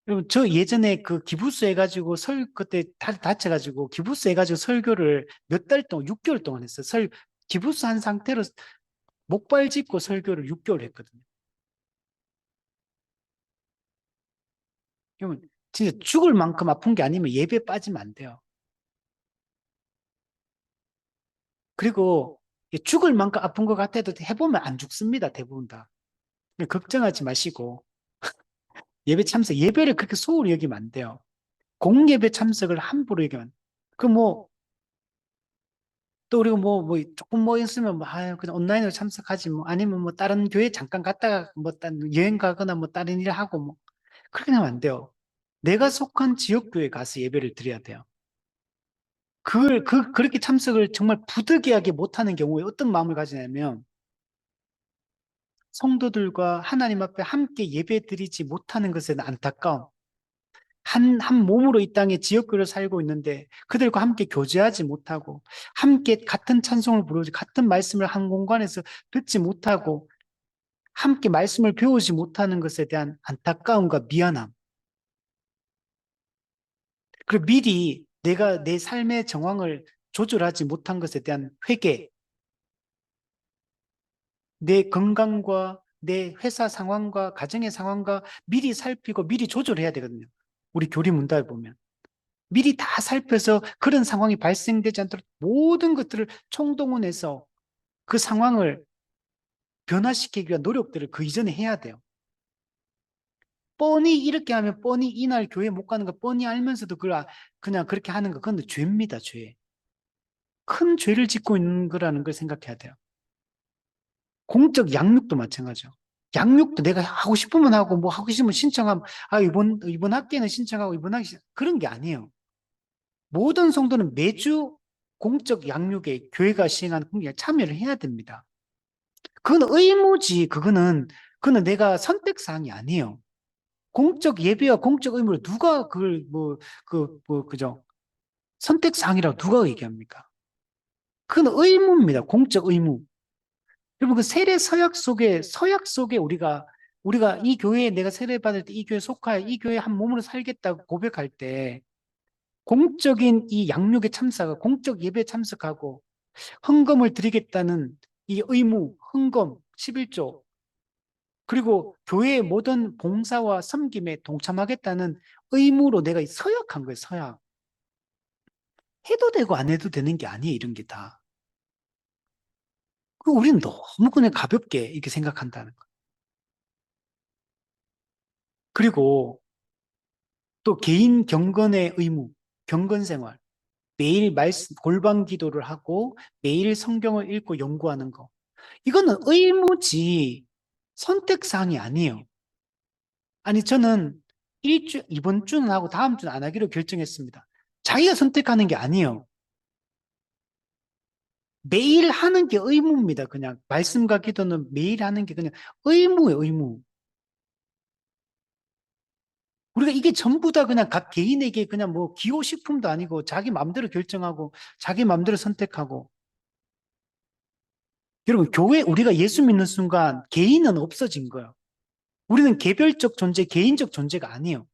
여러분, 저 예전에 그 기부스 해가지고 그때 다리 다쳐가지고 기부스 해가지고 설교를 몇 달 동안, 6개월 동안 했어요. 기부스 한 상태로 목발 짚고 설교를 6개월 했거든요. 그러면 진짜 죽을 만큼 아픈 게 아니면 예배 빠지면 안 돼요. 그리고 죽을 만큼 아픈 것 같아도 해보면 안 죽습니다. 대부분 다. 걱정하지 마시고 예배를 그렇게 소홀히 여기면 안 돼요. 공예배 참석을 함부로 여기면 안 돼요. 그 뭐, 또 우리가 조금 있으면 그냥 온라인으로 참석하지 뭐, 아니면 뭐, 다른 교회 잠깐 갔다가 뭐, 여행 가거나 뭐, 다른 일 하고 뭐, 그렇게 하면 안 돼요. 내가 속한 지역교회 가서 예배를 드려야 돼요. 그렇게 참석을 정말 부득이하게 못하는 경우에 어떤 마음을 가지냐면, 성도들과 하나님 앞에 함께 예배드리지 못하는 것에 대한 안타까움. 한 몸으로 이 땅에 지역구를 살고 있는데 그들과 함께 교제하지 못하고 함께 같은 찬송을 부르지 같은 말씀을 한 공간에서 듣지 못하고 함께 말씀을 배우지 못하는 것에 대한 안타까움과 미안함. 그리고 미리 내가 내 삶의 정황을 조절하지 못한 것에 대한 회개, 내 건강과 내 회사 상황과 가정의 상황과 미리 살피고 미리 조절해야 되거든요. 우리 교리 문답에 보면. 미리 다 살펴서 그런 상황이 발생되지 않도록 모든 것들을 총동원해서 그 상황을 변화시키기 위한 노력들을 그 이전에 해야 돼요. 뻔히 이렇게 하면 뻔히 이날 교회 못 가는 거 뻔히 알면서도 그냥 그렇게 하는 거 그건 죄입니다, 죄. 큰 죄를 짓고 있는 거라는 걸 생각해야 돼요. 공적 양육도 마찬가지죠. 양육도 내가 하고 싶으면 하고 뭐 하고 싶으면 신청하면 이번 학기에는 신청하고 이번 학기 그런 게 아니에요. 모든 성도는 매주 공적 양육에 교회가 시행하는 공약에 참여를 해야 됩니다. 그건 의무지. 그거는 내가 선택 사항이 아니에요. 공적 예배와 공적 의무를 누가 그걸 그죠? 선택 사항이라고 누가 얘기합니까? 그건 의무입니다. 공적 의무. 여러분, 그 세례 서약 속에 우리가 이 교회에 내가 세례 받을 때 이 교회 속하여 이 교회 한 몸으로 살겠다고 고백할 때 공적인 이 양육에 참석하고 공적 예배에 참석하고 헌금을 드리겠다는 이 의무, 헌금, 11조, 그리고 교회의 모든 봉사와 섬김에 동참하겠다는 의무로 내가 서약한 거예요, 서약. 해도 되고 안 해도 되는 게 아니에요, 이런 게 다. 그 우리는 너무 그냥 가볍게 이렇게 생각한다는 거. 그리고 또 개인 경건의 의무, 경건 생활. 매일 말씀, 골방 기도를 하고 매일 성경을 읽고 연구하는 거. 이거는 의무지 선택사항이 아니에요. 아니, 저는 이번 주는 하고 다음 주는 안 하기로 결정했습니다. 자기가 선택하는 게 아니에요. 매일 하는 게 의무입니다. 그냥 말씀과 기도는 매일 하는 게 그냥 의무예요, 의무. 우리가 이게 전부 다 그냥 각 개인에게 그냥 뭐 기호식품도 아니고 자기 마음대로 결정하고 자기 마음대로 선택하고. 여러분, 우리가 예수 믿는 순간 개인은 없어진 거예요. 우리는 개별적 존재, 개인적 존재가 아니에요.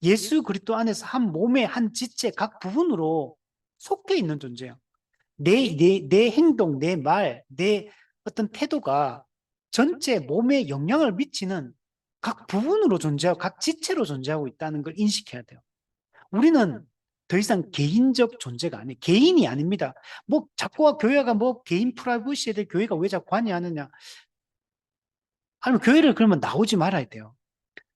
예수 그리스도 안에서 한 몸의 한 지체, 각 부분으로 속해 있는 존재예요. 내 행동, 내 말, 내 어떤 태도가 전체 몸에 영향을 미치는 각 부분으로 존재하고 각 지체로 존재하고 있다는 걸 인식해야 돼요. 우리는 더 이상 개인적 존재가 아니에요. 개인이 아닙니다. 뭐 자꾸와 교회가 뭐 개인 프라이버시에 대해 교회가 왜 자꾸 관여하느냐. 아니면 교회를 그러면 나오지 말아야 돼요.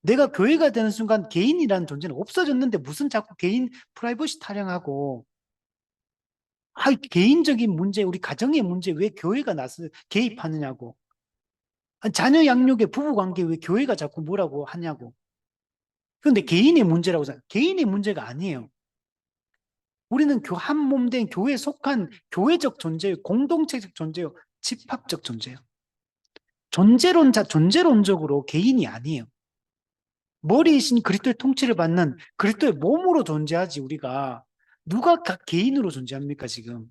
내가 교회가 되는 순간 개인이라는 존재는 없어졌는데 무슨 자꾸 개인 프라이버시 타령하고 개인적인 문제, 우리 가정의 문제 왜 교회가 나서 개입하느냐고. 아니, 자녀 양육의 부부 관계 왜 교회가 자꾸 뭐라고 하냐고. 그런데 개인의 문제라고 생각. 개인의 문제가 아니에요. 우리는 한 몸 된 교회에 속한 교회적 존재요, 공동체적 존재요, 집합적 존재요. 존재론적으로 개인이 아니에요. 머리이신 그리스도의 통치를 받는 그리스도의 몸으로 존재하지 우리가 누가 각 개인으로 존재합니까 지금?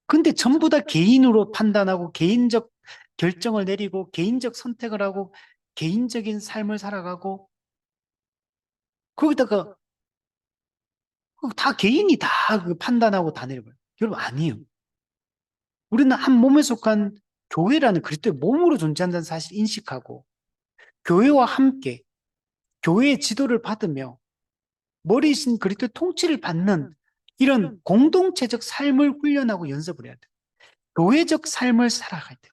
근데 전부 다 개인으로 판단하고 개인적 결정을 내리고 개인적 선택을 하고 개인적인 삶을 살아가고 거기다가 다 개인이 다 그 판단하고 다 내려버려요. 여러분 아니에요. 우리는 한 몸에 속한 교회라는 그리스도의 몸으로 존재한다는 사실 인식하고 교회와 함께 교회의 지도를 받으며 머리이신 그리스도의 통치를 받는 이런 공동체적 삶을 훈련하고 연습을 해야 돼요. 교회적 삶을 살아가야 돼요.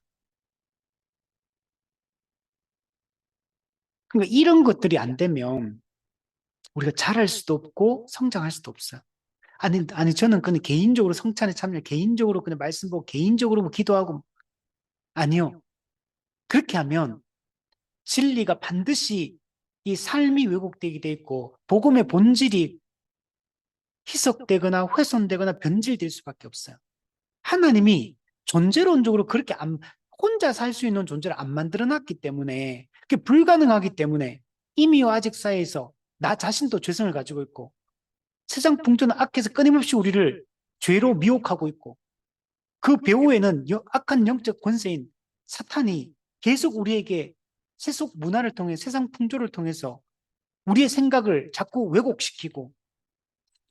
그러니까 이런 것들이 안 되면 우리가 잘할 수도 없고 성장할 수도 없어요. 아니, 저는 그냥 개인적으로 성찬에 참여, 개인적으로 그냥 말씀 보고, 개인적으로 뭐 기도하고, 아니요. 그렇게 하면 진리가 반드시 이 삶이 왜곡되게 돼 있고, 복음의 본질이 희석되거나 훼손되거나 변질될 수밖에 없어요. 하나님이 존재론적으로 그렇게 혼자 살 수 있는 존재를 안 만들어 놨기 때문에, 그게 불가능하기 때문에 이미 아직 사회에서 나 자신도 죄성을 가지고 있고 세상 풍조는 악해서 끊임없이 우리를 죄로 미혹하고 있고 그 배후에는 악한 영적 권세인 사탄이 계속 우리에게 세속 문화를 통해 세상 풍조를 통해서 우리의 생각을 자꾸 왜곡시키고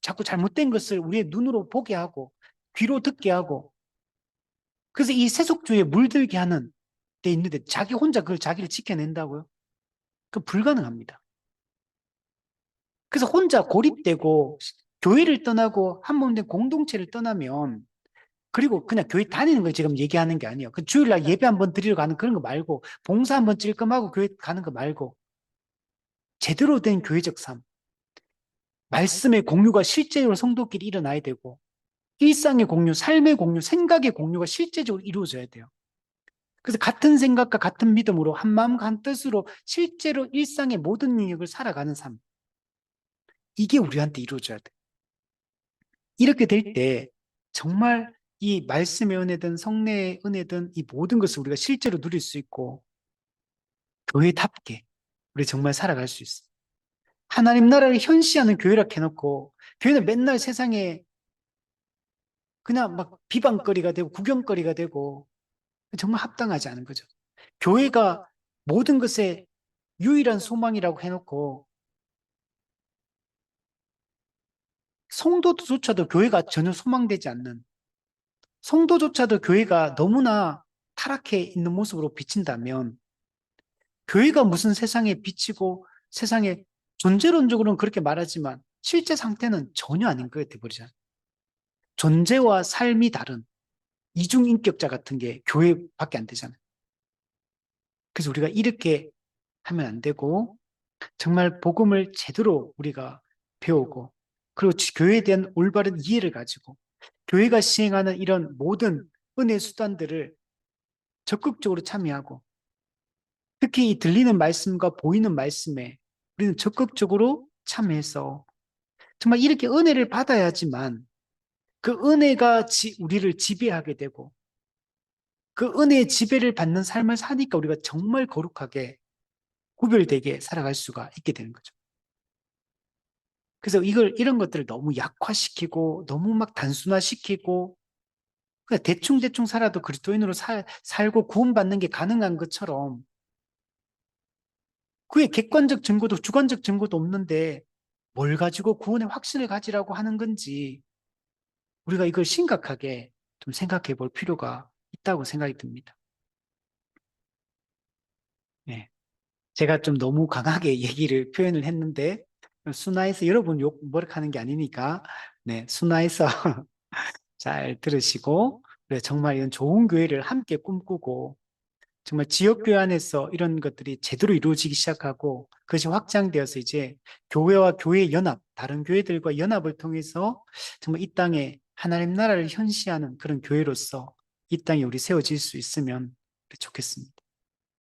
자꾸 잘못된 것을 우리의 눈으로 보게 하고 귀로 듣게 하고 그래서 이 세속주의에 물들게 하는 데 있는데 자기 혼자 그걸 자기를 지켜낸다고요? 그 불가능합니다. 그래서 혼자 고립되고 교회를 떠나고 한 몸 된 공동체를 떠나면 그리고 그냥 교회 다니는 걸 지금 얘기하는 게 아니에요. 그 주일날 예배 한번 드리러 가는 그런 거 말고 봉사 한번 찔끔하고 교회 가는 거 말고 제대로 된 교회적 삶, 말씀의 공유가 실제로 성도끼리 일어나야 되고 일상의 공유, 삶의 공유, 생각의 공유가 실제적으로 이루어져야 돼요. 그래서 같은 생각과 같은 믿음으로 한 마음과 한 뜻으로 실제로 일상의 모든 영역을 살아가는 삶. 이게 우리한테 이루어져야 돼. 이렇게 될 때 정말 이 말씀의 은혜든 성례의 은혜든 이 모든 것을 우리가 실제로 누릴 수 있고 교회답게 우리 정말 살아갈 수 있어. 하나님 나라를 현시하는 교회라 해놓고 교회는 맨날 세상에 그냥 막 비방거리가 되고 구경거리가 되고 정말 합당하지 않은 거죠. 교회가 모든 것의 유일한 소망이라고 해놓고 성도조차도 교회가 전혀 소망되지 않는 성도조차도 교회가 너무나 타락해 있는 모습으로 비친다면 교회가 무슨 세상에 비치고 세상에 존재론적으로는 그렇게 말하지만 실제 상태는 전혀 아닌 것 같아 버리잖아요. 존재와 삶이 다른 이중인격자 같은 게 교회밖에 안 되잖아요. 그래서 우리가 이렇게 하면 안 되고 정말 복음을 제대로 우리가 배우고 그리고 교회에 대한 올바른 이해를 가지고 교회가 시행하는 이런 모든 은혜 수단들을 적극적으로 참여하고 특히 이 들리는 말씀과 보이는 말씀에 우리는 적극적으로 참여해서 정말 이렇게 은혜를 받아야지만 그 은혜가 우리를 지배하게 되고 그 은혜의 지배를 받는 삶을 사니까 우리가 정말 거룩하게 구별되게 살아갈 수가 있게 되는 거죠. 그래서 이런 것들을 너무 약화시키고 너무 막 단순화시키고 그냥 대충대충 살아도 그리스도인으로 살고 구원받는 게 가능한 것처럼 그의 객관적 증거도 주관적 증거도 없는데 뭘 가지고 구원의 확신을 가지라고 하는 건지 우리가 이걸 심각하게 좀 생각해 볼 필요가 있다고 생각이 듭니다. 네. 제가 좀 너무 강하게 얘기를 표현을 했는데 순화해서 여러분 욕 뭐라하는 게 아니니까 네, 순화해서 잘 들으시고 그래 정말 이런 좋은 교회를 함께 꿈꾸고 정말 지역교회 안에서 이런 것들이 제대로 이루어지기 시작하고 그것이 확장되어서 이제 교회와 교회 연합, 다른 교회들과 연합을 통해서 정말 이 땅에 하나님 나라를 현시하는 그런 교회로서 이 땅에 우리 세워질 수 있으면 좋겠습니다.